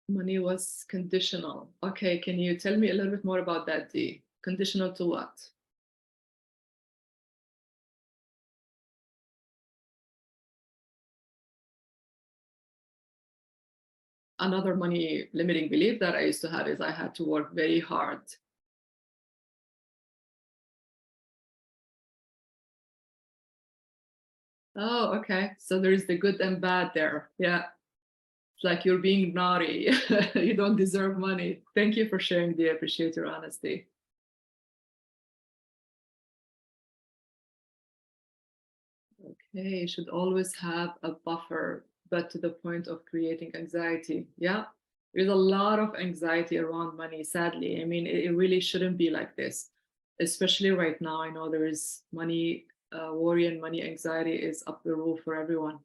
Money was conditional. Okay, can you tell me a little bit more about that, Dee? Conditional to what? Another money limiting belief that I used to have is I had to work very hard. Oh, okay. So there's the good and bad there. Yeah. It's like you're being naughty. You don't deserve money. Thank you for sharing, Dee. I appreciate your honesty. Okay, you should always have a buffer, but to the point of creating anxiety. Yeah, there's a lot of anxiety around money, sadly. I mean, it really shouldn't be like this, especially right now. I know there is money worry, and money anxiety is up the roof for everyone.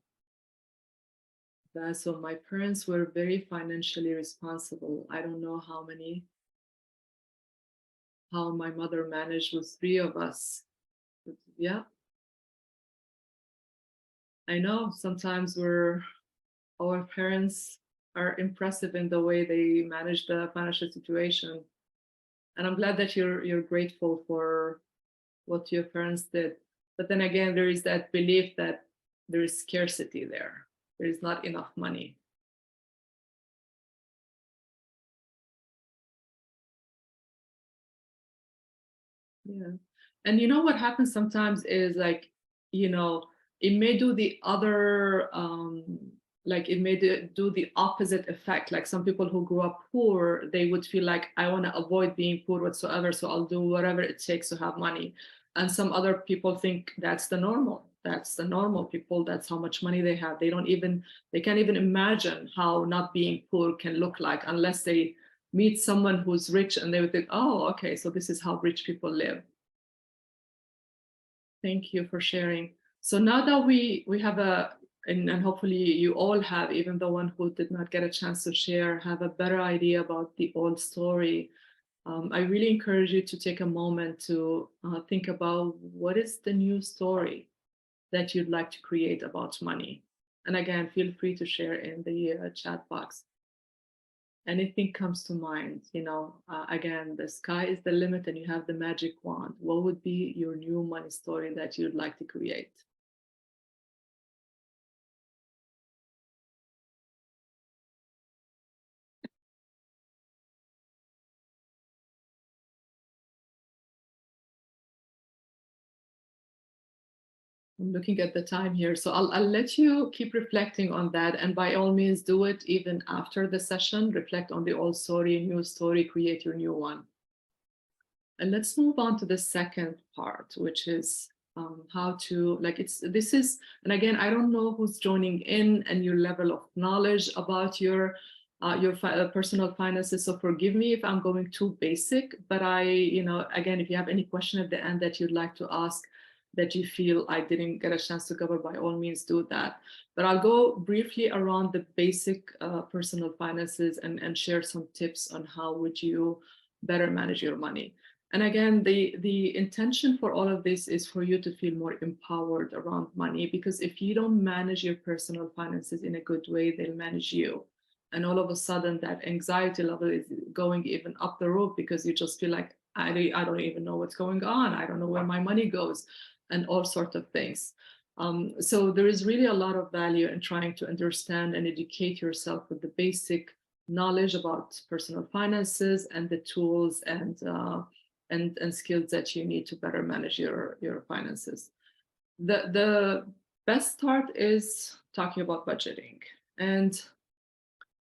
So my parents were very financially responsible. I don't know how my mother managed with three of us. But yeah, I know sometimes our parents are impressive in the way they manage the financial situation. And I'm glad that you're grateful for what your parents did. But then again, there is that belief that there is scarcity there. There is not enough money. Yeah. And what happens sometimes is like, it may do the other, like it may do the opposite effect. Like some people who grew up poor, they would feel like, I want to avoid being poor whatsoever, so I'll do whatever it takes to have money. And some other people think that's the normal. That's the normal people. That's how much money they have. They can't even imagine how not being poor can look like unless they meet someone who's rich, and they would think, oh, okay, so this is how rich people live. Thank you for sharing. So now that we have and hopefully you all have, even the one who did not get a chance to share, have a better idea about the old story. I really encourage you to take a moment to think about what is the new story that you'd like to create about money. And again, feel free to share in the chat box. Anything comes to mind, again, the sky is the limit and you have the magic wand. What would be your new money story that you'd like to create? I'm looking at the time here, so I'll let you keep reflecting on that. And by all means, do it even after the session. Reflect on the old story, new story, create your new one. And let's move on to the second part, which is how to, and again, I don't know who's joining in and your level of knowledge about your personal finances. So forgive me if I'm going too basic, but again, if you have any question at the end that you'd like to ask, that you feel I didn't get a chance to cover, by all means do that. But I'll go briefly around the basic personal finances and share some tips on how would you better manage your money. And again, the intention for all of this is for you to feel more empowered around money, because if you don't manage your personal finances in a good way, they'll manage you. And all of a sudden that anxiety level is going even up the roof because you just feel like, I don't even know what's going on. I don't know where my money goes and all sorts of things. So there is really a lot of value in trying to understand and educate yourself with the basic knowledge about personal finances and the tools and skills that you need to better manage your finances. The best start is talking about budgeting. And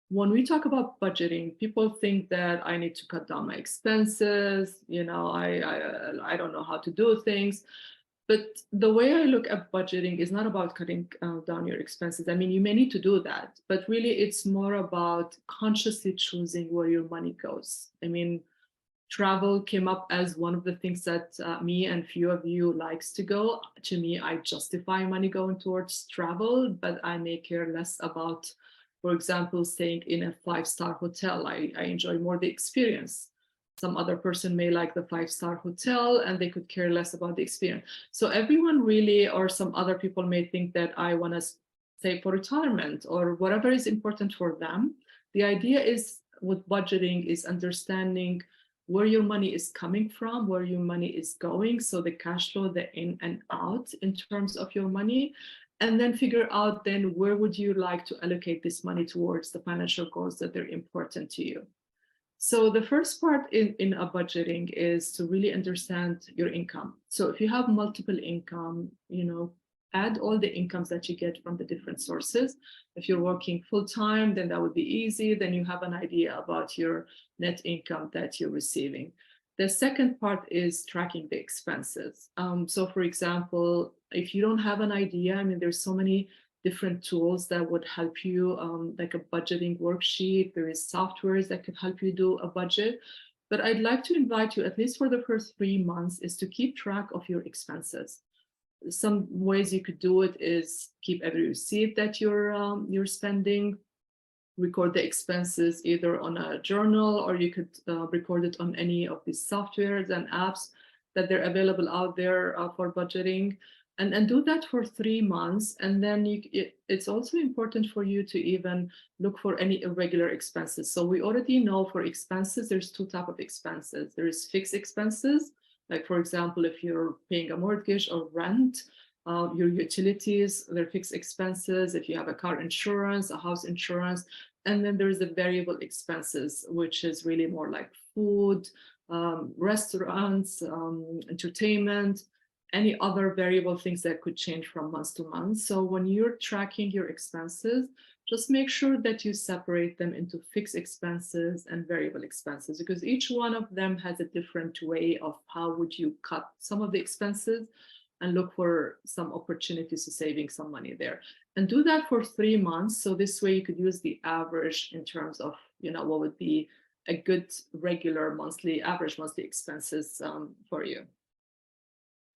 when we talk about budgeting, people think that I need to cut down my expenses. I don't know how to do things. But the way I look at budgeting is not about cutting down your expenses. I mean, you may need to do that, but really it's more about consciously choosing where your money goes. I mean, travel came up as one of the things that me and few of you likes to go. To me, I justify money going towards travel, but I may care less about, for example, staying in a 5-star hotel. I enjoy more the experience. Some other person may like the 5-star hotel and they could care less about the experience. So everyone really, or some other people may think that I want to save for retirement or whatever is important for them. The idea is with budgeting is understanding where your money is coming from, where your money is going. So the cash flow, the in and out in terms of your money, and then figure out then where would you like to allocate this money towards the financial goals that are important to you. So the first part in a budgeting is to really understand your income. So if you have multiple income, add all the incomes that you get from the different sources. If you're working full time, then that would be easy. Then you have an idea about your net income that you're receiving. The second part is tracking the expenses. So for example, if you don't have an idea, I mean, there's so many different tools that would help you, like a budgeting worksheet. There is softwares that could help you do a budget. But I'd like to invite you, at least for the first 3 months, is to keep track of your expenses. Some ways you could do it is keep every receipt that you're spending, record the expenses either on a journal, or you could record it on any of these softwares and apps that they're available out there for budgeting. And do that for 3 months. And then it's also important for you to even look for any irregular expenses. So we already know for expenses, there's 2 types of expenses. There is fixed expenses. Like, for example, if you're paying a mortgage or rent, your utilities, they're fixed expenses. If you have a car insurance, a house insurance, and then there's the variable expenses, which is really more like food, restaurants, entertainment, any other variable things that could change from month to month. So when you're tracking your expenses, just make sure that you separate them into fixed expenses and variable expenses, because each one of them has a different way of how would you cut some of the expenses and look for some opportunities to saving some money there. And do that for 3 months. So this way you could use the average in terms of, what would be a good regular average monthly expenses for you.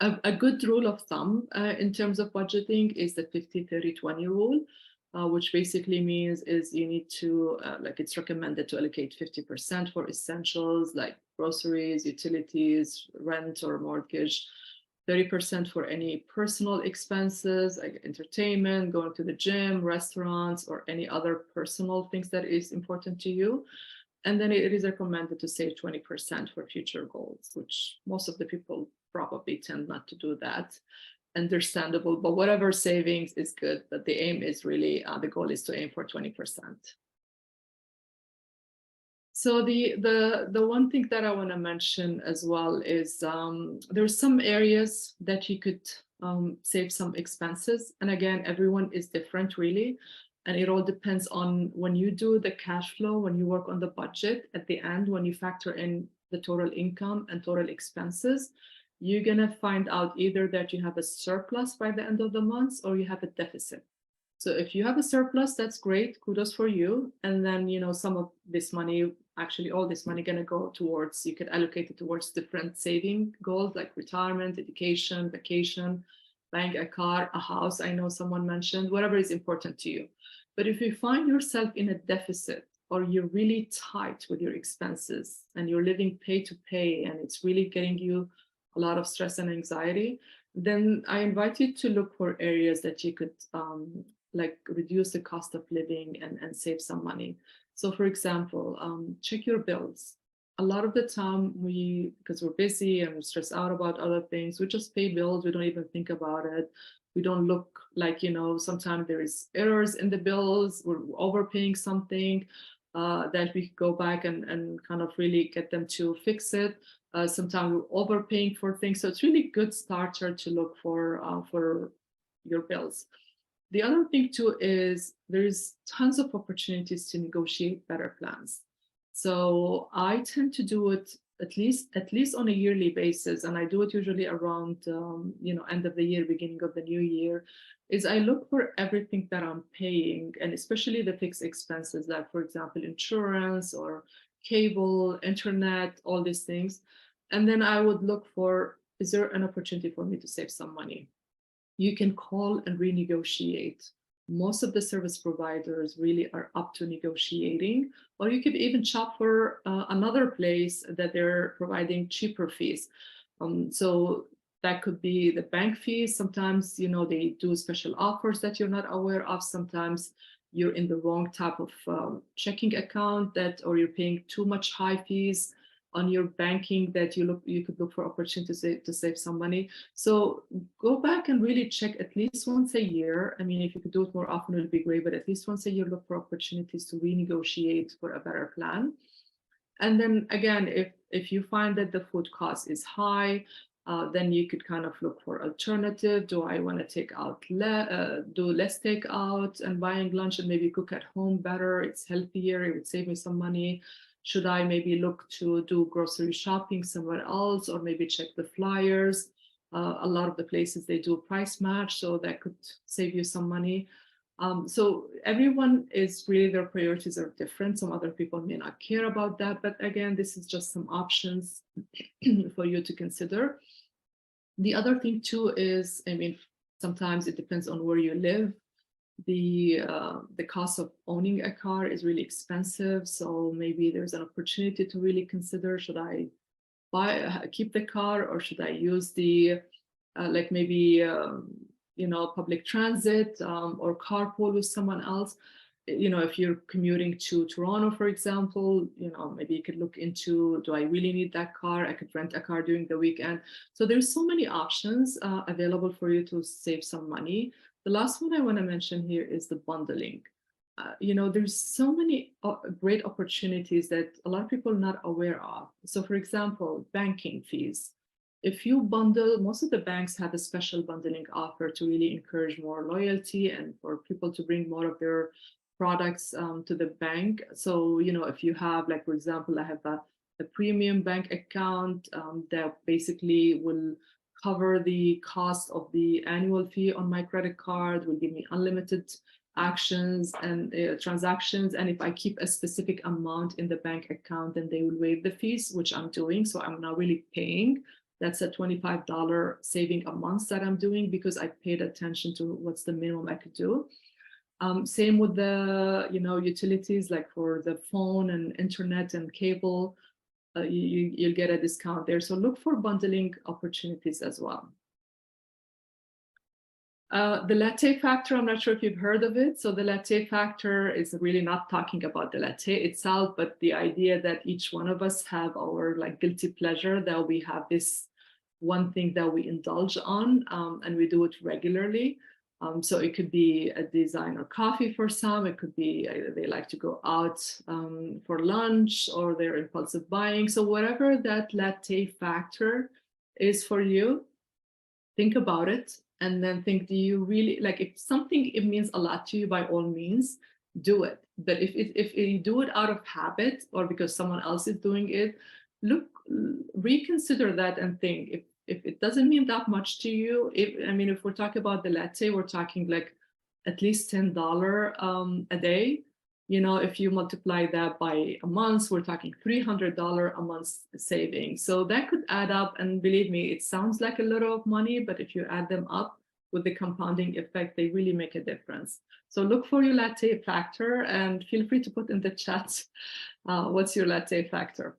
A good rule of thumb in terms of budgeting is the 50-30-20 rule, which basically means is you need to, it's recommended to allocate 50% for essentials like groceries, utilities, rent or mortgage, 30% for any personal expenses like entertainment, going to the gym, restaurants, or any other personal things that is important to you. And then it is recommended to save 20% for future goals, which most of the people probably tend not to do that. Understandable, but whatever savings is good, but the aim is really, the goal is to aim for 20%. So the one thing that I want to mention as well is there's some areas that you could save some expenses. And again, everyone is different really. And it all depends on when you do the cash flow, when you work on the budget at the end, when you factor in the total income and total expenses, you're going to find out either that you have a surplus by the end of the month or you have a deficit. So if you have a surplus, that's great, kudos for you. And then, you know, some of this money, actually all this money gonna go towards, you could allocate it towards different saving goals like retirement, education, vacation, buying a car, a house, I know someone mentioned, whatever is important to you. But if you find yourself in a deficit or you're really tight with your expenses and you're living pay to pay and it's really getting you a lot of stress and anxiety, then I invite you to look for areas that you could like reduce the cost of living and save some money. So for example, check your bills. A lot of the time because we're busy and we're stressed out about other things, we just pay bills, we don't even think about it. We don't look like, you know, sometimes there is errors in the bills, we're overpaying something that we could go back and kind of really get them to fix it. Sometimes we're overpaying for things. So it's really good starter to look for your bills. The other thing too is there's tons of opportunities to negotiate better plans. So I tend to do it at least on a yearly basis, and I do it usually around end of the year, beginning of the new year. Is I look for everything that I'm paying, and especially the fixed expenses, like for example insurance or cable, internet, all these things, and then I would look for, is there an opportunity for me to save some money? You can call and renegotiate. Most of the service providers really are up to negotiating, or you could even shop for another place that they're providing cheaper fees. So that could be the bank fees. Sometimes, you know, they do special offers that you're not aware of. Sometimes you're in the wrong type of checking account or you're paying too much high fees on your banking that you could look for opportunities to save some money. So go back and really check at least once a year. I mean, if you could do it more often, it would be great, but at least once a year, look for opportunities to renegotiate for a better plan. And then again, if you find that the food cost is high, then you could kind of look for alternative. Do I want to take out do less takeout and buying lunch and maybe cook at home better? It's healthier. It would save me some money. Should I maybe look to do grocery shopping somewhere else, or maybe check the flyers? A lot of the places they do price match, so that could save you some money. So everyone is really, their priorities are different. Some other people may not care about that, but again, this is just some options for you to consider. The other thing too is, I mean, sometimes it depends on where you live. The cost of owning a car is really expensive, so maybe there's an opportunity to really consider, should I keep the car, or should I use the like maybe public transit or carpool with someone else? You know, if you're commuting to Toronto, for example, you know, maybe you could look into, do I really need that car? I could rent a car during the weekend. So there's so many options available for you to save some money. The last one I want to mention here is the bundling. There's so many great opportunities that a lot of people are not aware of. So for example, banking fees. If you bundle, most of the banks have a special bundling offer to really encourage more loyalty and for people to bring more of their products to the bank. So, you know, if you have, like, for example, I have a premium bank account that basically will cover the cost of the annual fee on my credit card, will give me unlimited actions and transactions. And if I keep a specific amount in the bank account, then they will waive the fees, which I'm doing. So I'm not really paying. That's a $25 saving a month that I'm doing because I paid attention to what's the minimum I could do. Same with the, utilities, like for the phone and internet and cable, you'll get a discount there. So look for bundling opportunities as well. The latte factor, I'm not sure if you've heard of it. So the latte factor is really not talking about the latte itself, but the idea that each one of us have our like guilty pleasure, that we have this one thing that we indulge on, and we do it regularly. So it could be a designer coffee for some, it could be they like to go out for lunch, or they're impulsive buying. So whatever that latte factor is for you, think about it, and then think, do you really like, if something it means a lot to you, by all means do it. But if you do it out of habit or because someone else is doing it, look, reconsider that and think, if it doesn't mean that much to you, if we're talking about the latte, we're talking like at least $10 a day. If you multiply that by a month, we're talking $300 a month saving. So that could add up. And believe me, it sounds like a lot of money, but if you add them up with the compounding effect, they really make a difference. So look for your latte factor, and feel free to put in the chat what's your latte factor.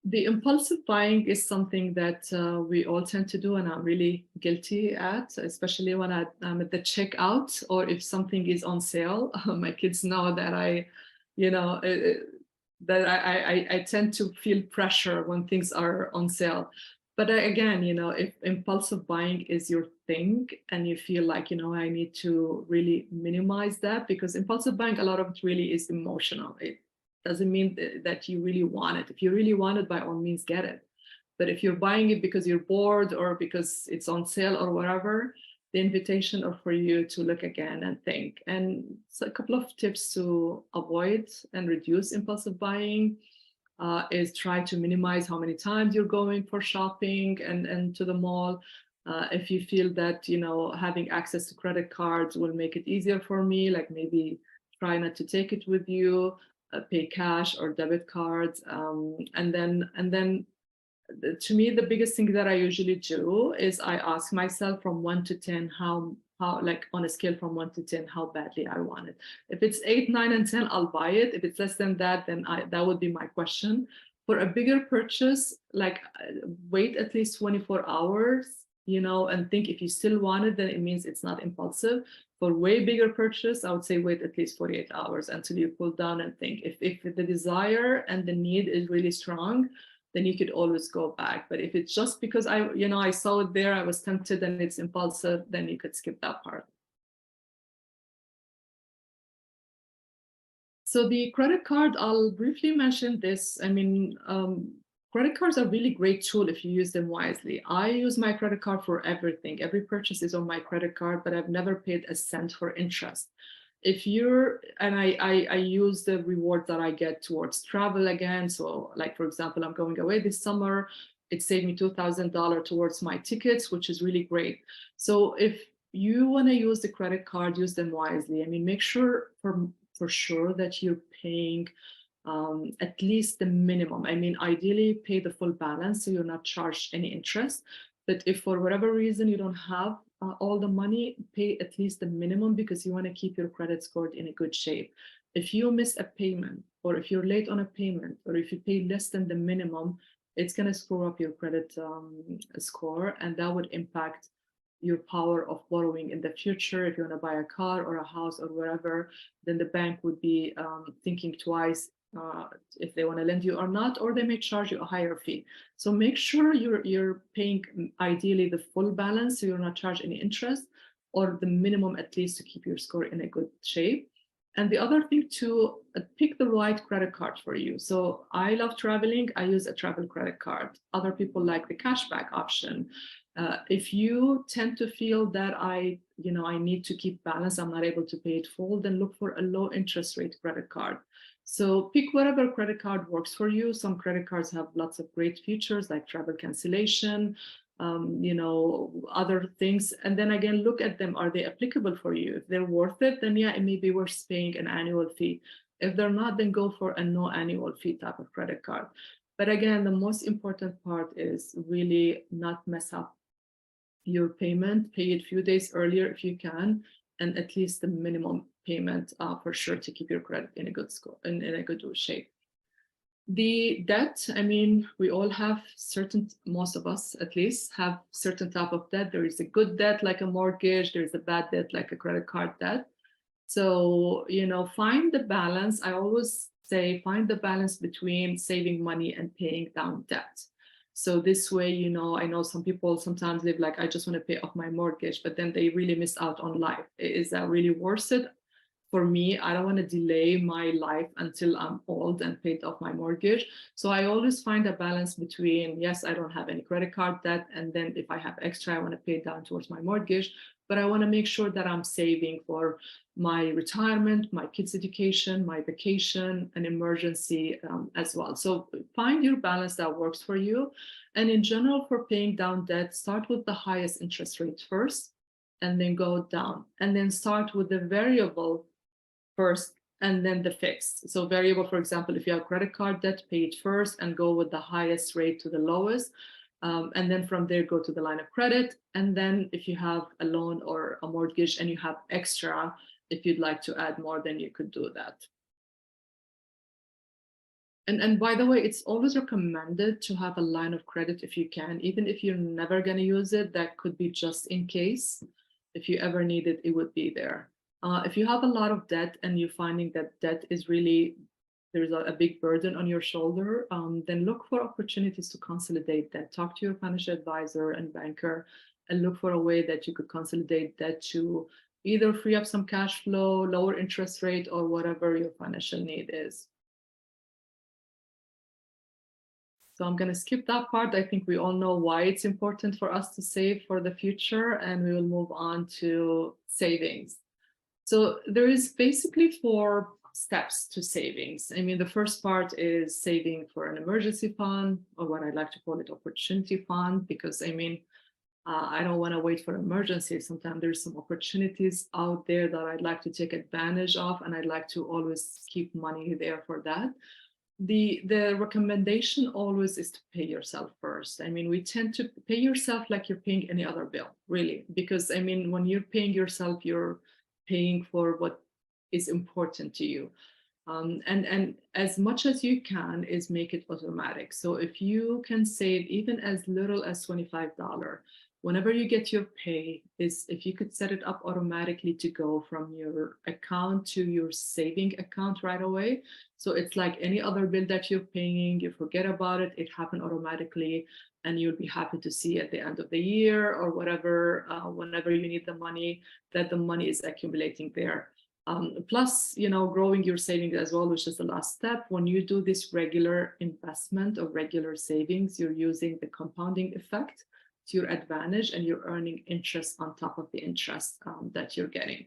The impulsive buying is something that we all tend to do, and I'm really guilty at, especially when I'm at the checkout, or if something is on sale. My kids know that I tend to feel pressure when things are on sale. But again, if impulsive buying is your thing and you feel like, I need to really minimize that, because impulsive buying, a lot of it really is emotional. It doesn't mean that you really want it. If you really want it, by all means, get it. But if you're buying it because you're bored or because it's on sale or whatever, the invitation are for you to look again and think. And so a couple of tips to avoid and reduce impulsive buying is try to minimize how many times you're going for shopping and to the mall. If you feel that, having access to credit cards will make it easier for me, like maybe try not to take it with you. Pay cash or debit cards, and then to me, the biggest thing that I usually do is I ask myself from 1 to 10 how like on a scale from 1 to 10 how badly I want it. If it's 8, 9, and 10, I'll buy it. If it's less than that, then that would be my question. For a bigger purchase, like wait at least 24 hours, and think. If you still want it, then it means it's not impulsive. For way bigger purchase, I would say wait at least 48 hours until you cool down and think. If the desire and the need is really strong, then you could always go back. But if it's just because I saw it there, I was tempted and it's impulsive, then you could skip that part. So the credit card, I'll briefly mention this. Credit cards are really great tool if you use them wisely. I use my credit card for everything. Every purchase is on my credit card, but I've never paid a cent for interest. I use the rewards that I get towards travel again. So like, for example, I'm going away this summer. It saved me $2,000 towards my tickets, which is really great. So if you want to use the credit card, use them wisely. Make sure for sure that you're paying at least the minimum. Ideally pay the full balance so you're not charged any interest. But if for whatever reason you don't have all the money, pay at least the minimum, because you want to keep your credit score in a good shape. If you miss a payment, or if you're late on a payment, or if you pay less than the minimum, it's going to screw up your credit score, and that would impact your power of borrowing in the future. If you want to buy a car or a house or whatever, then the bank would be thinking twice if they want to lend you or not, or they may charge you a higher fee. So make sure you're paying ideally the full balance, so you're not charged any interest, or the minimum at least, to keep your score in a good shape. And the other thing, to pick the right credit card for you. So I love traveling. I use a travel credit card. Other people like the cashback option. If you tend to feel that I need to keep balance, I'm not able to pay it full, then look for a low interest rate credit card. So pick whatever credit card works for you. Some credit cards have lots of great features like travel cancellation, other things. And then again, look at them. Are they applicable for you? If they're worth it, then yeah, it may be worth paying an annual fee. If they're not, then go for a no annual fee type of credit card. But again, the most important part is really not mess up your payment. Pay it a few days earlier if you can, and at least the minimum payment for sure, to keep your credit in a good score, in a good shape. The debt, I mean, we all have certain, most of us at least, have certain type of debt. There is a good debt like a mortgage, there is a bad debt like a credit card debt. So, find the balance. I always say find the balance between saving money and paying down debt. So this way, I know some people sometimes live like, I just want to pay off my mortgage, but then they really miss out on life. Is that really worth it? For me, I don't want to delay my life until I'm old and paid off my mortgage. So I always find a balance between, yes, I don't have any credit card debt. And then if I have extra, I want to pay it down towards my mortgage. But I want to make sure that I'm saving for my retirement, my kids' education, my vacation, and emergency as well. So find your balance that works for you. And in general, for paying down debt, start with the highest interest rate first, and then go down. And then start with the variable first and then the fixed. So variable, for example, if you have credit card debt, pay it first and go with the highest rate to the lowest. And then from there, go to the line of credit. And then if you have a loan or a mortgage and you have extra, if you'd like to add more, then you could do that. And by the way, it's always recommended to have a line of credit if you can, even if you're never going to use it, that could be just in case. If you ever need it, it would be there. If you have a lot of debt and you're finding that debt is really, there's a big burden on your shoulder, then look for opportunities to consolidate debt. Talk to your financial advisor and banker and look for a way that you could consolidate debt to either free up some cash flow, lower interest rate, or whatever your financial need is. So I'm going to skip that part. I think we all know why it's important for us to save for the future, and we will move on to savings. So there is basically 4 steps to savings. I mean, the first part is saving for an emergency fund, or what I like to call it opportunity fund, because I mean, I don't want to wait for emergencies. Sometimes there's some opportunities out there that I'd like to take advantage of, and I'd like to always keep money there for that. The recommendation always is to pay yourself first. I mean, we tend to pay yourself like you're paying any other bill, really, because I mean, when you're paying yourself, you're paying for what is important to you. And as much as you can is make it automatic. So if you can save even as little as $25, whenever you get your pay, is if you could set it up automatically to go from your account to your saving account right away. So it's like any other bill that you're paying, you forget about it, it happened automatically, and you'll be happy to see at the end of the year or whatever, whenever you need the money, that the money is accumulating there. Plus, growing your savings as well, which is the last step. When you do this regular investment or regular savings, you're using the compounding effect to your advantage, and you're earning interest on top of the interest that you're getting.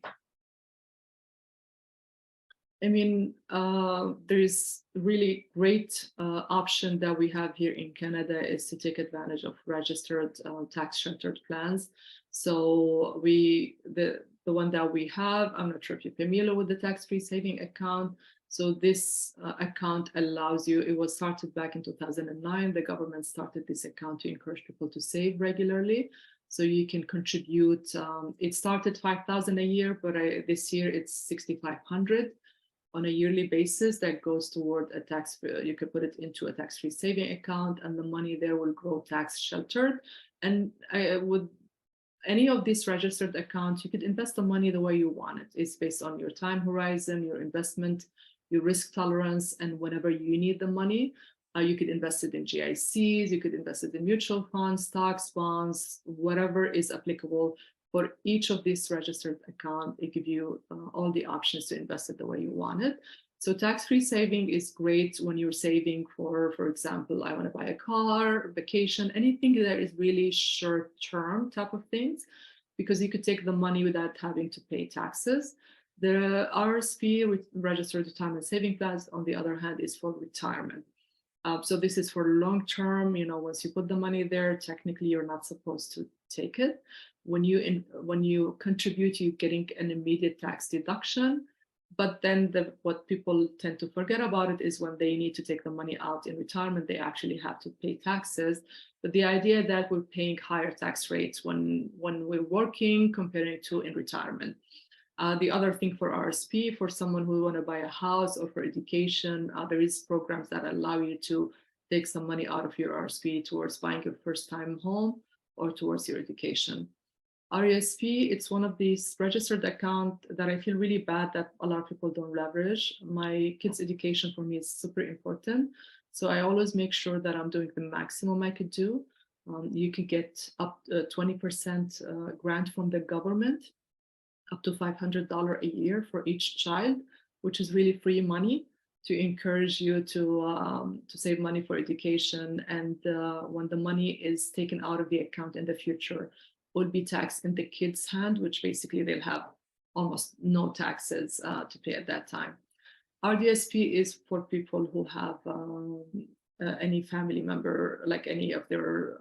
I mean, there is really great option that we have here in Canada is to take advantage of registered tax sheltered plans. So the one that we have, I'm not sure if you're familiar with the tax-free saving account. So this account allows you, it was started back in 2009. The government started this account to encourage people to save regularly. So you can contribute, it started 5,000 a year, but this year it's 6,500 on a yearly basis that goes toward a tax, you can put it into a tax-free saving account, and the money there will grow tax sheltered. And with any of these registered accounts, you could invest the money the way you want it. It's based on your time horizon, your investment, your risk tolerance, and whenever you need the money, you could invest it in GICs, you could invest it in mutual funds, stocks, bonds, whatever is applicable. For each of these registered accounts, it gives you all the options to invest it the way you want it. So tax-free saving is great when you're saving for example, I want to buy a car, vacation, anything that is really short-term type of things, because you could take the money without having to pay taxes. The RSP, registered retirement saving plans, on the other hand, is for retirement. So this is for long-term, once you put the money there, technically you're not supposed to take it. When you contribute, you're getting an immediate tax deduction. But then what people tend to forget about it is when they need to take the money out in retirement, they actually have to pay taxes. But the idea that we're paying higher tax rates when we're working comparing to in retirement. The other thing for RSP, for someone who want to buy a house or for education, there is programs that allow you to take some money out of your RSP towards buying your first time home or towards your education. RESP, it's one of these registered accounts that I feel really bad that a lot of people don't leverage. My kids' education for me is super important. So I always make sure that I'm doing the maximum I could do. You could get up to 20% grant from the government, up to $500 a year for each child, which is really free money to encourage you to save money for education. And when the money is taken out of the account in the future, will be taxed in the kids' hand, which basically they'll have almost no taxes to pay at that time. RDSP is for people who have any family member, like any of their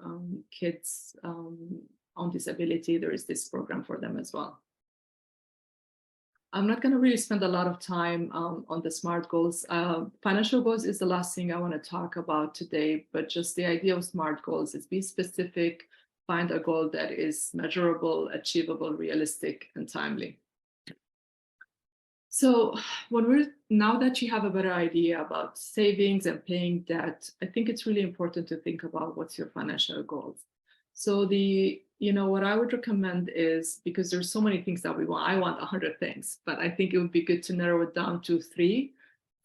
kids on disability. There is this program for them as well. I'm not going to really spend a lot of time on the SMART goals. Financial goals is the last thing I want to talk about today, but just the idea of SMART goals is be specific, find a goal that is measurable, achievable, realistic, and timely. So now that you have a better idea about savings and paying debt, I think it's really important to think about what's your financial goals. So what I would recommend is, because there's so many things that we want, I want 100 things, but I think it would be good to narrow it down to 3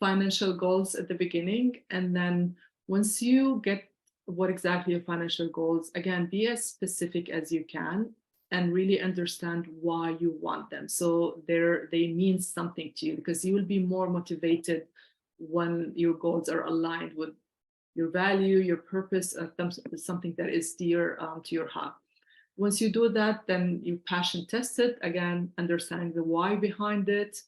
financial goals at the beginning. And then once you get what exactly your financial goals, again, be as specific as you can and really understand why you want them. So they mean something to you, because you will be more motivated when your goals are aligned with your value, your purpose, something that is dear to your heart. Once you do that, then you passion test it, again, understanding the why behind it.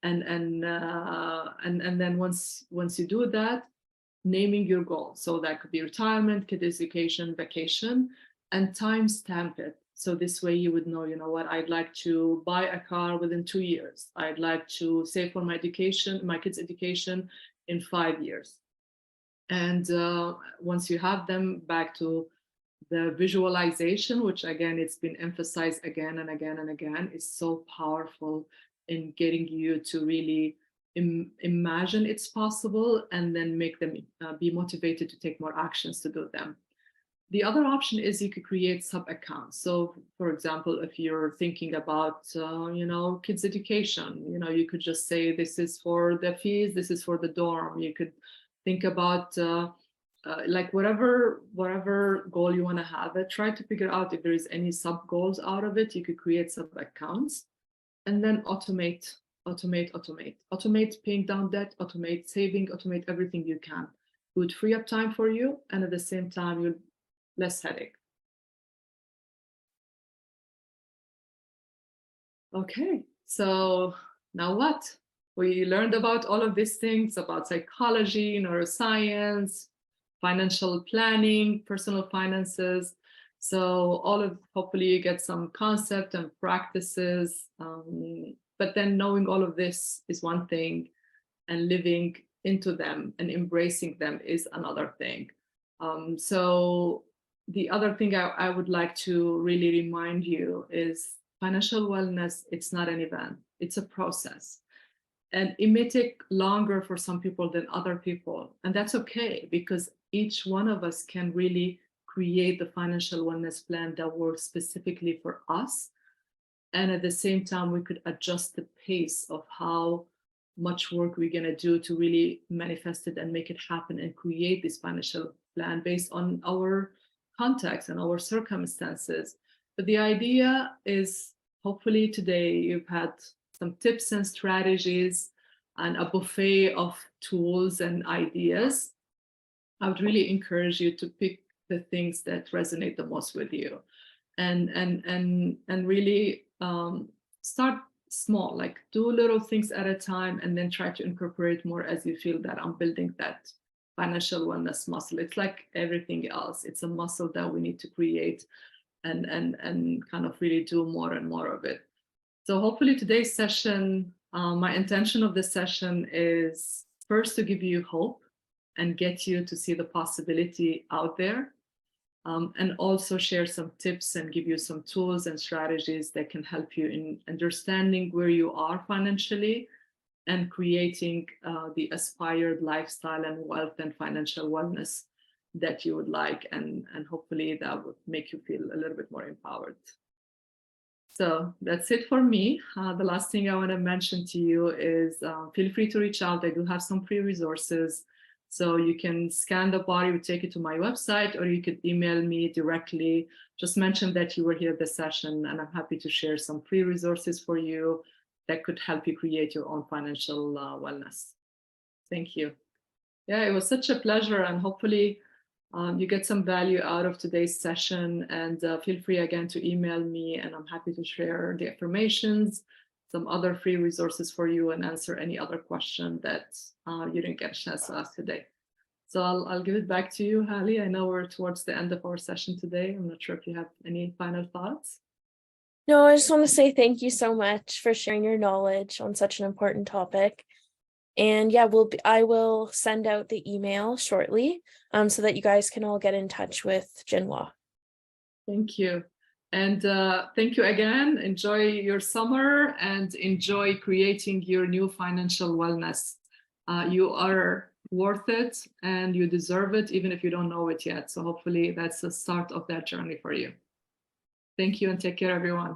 And then once you do that, naming your goal. So that could be retirement, kid education, vacation, and timestamp it. So this way you would know, what, I'd like to buy a car within 2 years. I'd like to save for my education, my kids' education in 5 years. And once you have them, back to the visualization, which again, it's been emphasized again and again and again, is so powerful in getting you to really imagine it's possible and then make them be motivated to take more actions to do them. The other option is you could create sub-accounts. So for example, if you're thinking about, kids' education, you could just say, this is for the fees, this is for the dorm. You could think about like whatever goal you want to have it, try to figure out if there is any sub goals out of it. You could create sub-accounts and then automate paying down debt, automate saving, automate everything you can. It would free up time for you, and at the same time, you'll less headache. Okay, so now what? We learned about all of these things about psychology, neuroscience, financial planning, personal finances. So hopefully you get some concept and practices. But then knowing all of this is one thing, and living into them and embracing them is another thing. So the other thing I would like to really remind you is financial wellness, it's not an event, it's a process. And it may take longer for some people than other people. And that's okay, because each one of us can really create the financial wellness plan that works specifically for us. And at the same time, we could adjust the pace of how much work we're going to do to really manifest it and make it happen and create this financial plan based on our context and our circumstances. But the idea is, hopefully today you've had some tips and strategies and a buffet of tools and ideas. I would really encourage you to pick the things that resonate the most with you, and really start small, like do little things at a time, and then try to incorporate more as you feel that I'm building that financial wellness muscle. It's like everything else. It's a muscle that we need to create and kind of really do more and more of it. So hopefully today's session, my intention of this session is first to give you hope and get you to see the possibility out there. and also share some tips and give you some tools and strategies that can help you in understanding where you are financially and creating the aspired lifestyle and wealth and financial wellness that you would like. And hopefully that would make you feel a little bit more empowered. So that's it for me. The last thing I want to mention to you is feel free to reach out. I do have some free resources. So you can scan the body, we take it to my website, or you could email me directly. Just mention that you were here at the session, and I'm happy to share some free resources for you that could help you create your own financial wellness. Thank you. Yeah, it was such a pleasure, and hopefully you get some value out of today's session. And feel free again to email me, and I'm happy to share the affirmations, some other free resources for you, and answer any other question that you didn't get a chance to ask today. So I'll give it back to you, Hallie. I know we're towards the end of our session today. I'm not sure if you have any final thoughts. No, I just want to say thank you so much for sharing your knowledge on such an important topic. And yeah, I will send out the email shortly so that you guys can all get in touch with Ghinwa. Thank you. And thank you again. Enjoy your summer and enjoy creating your new financial wellness. You are worth it and you deserve it, even if you don't know it yet. So hopefully that's the start of that journey for you. Thank you and take care, everyone.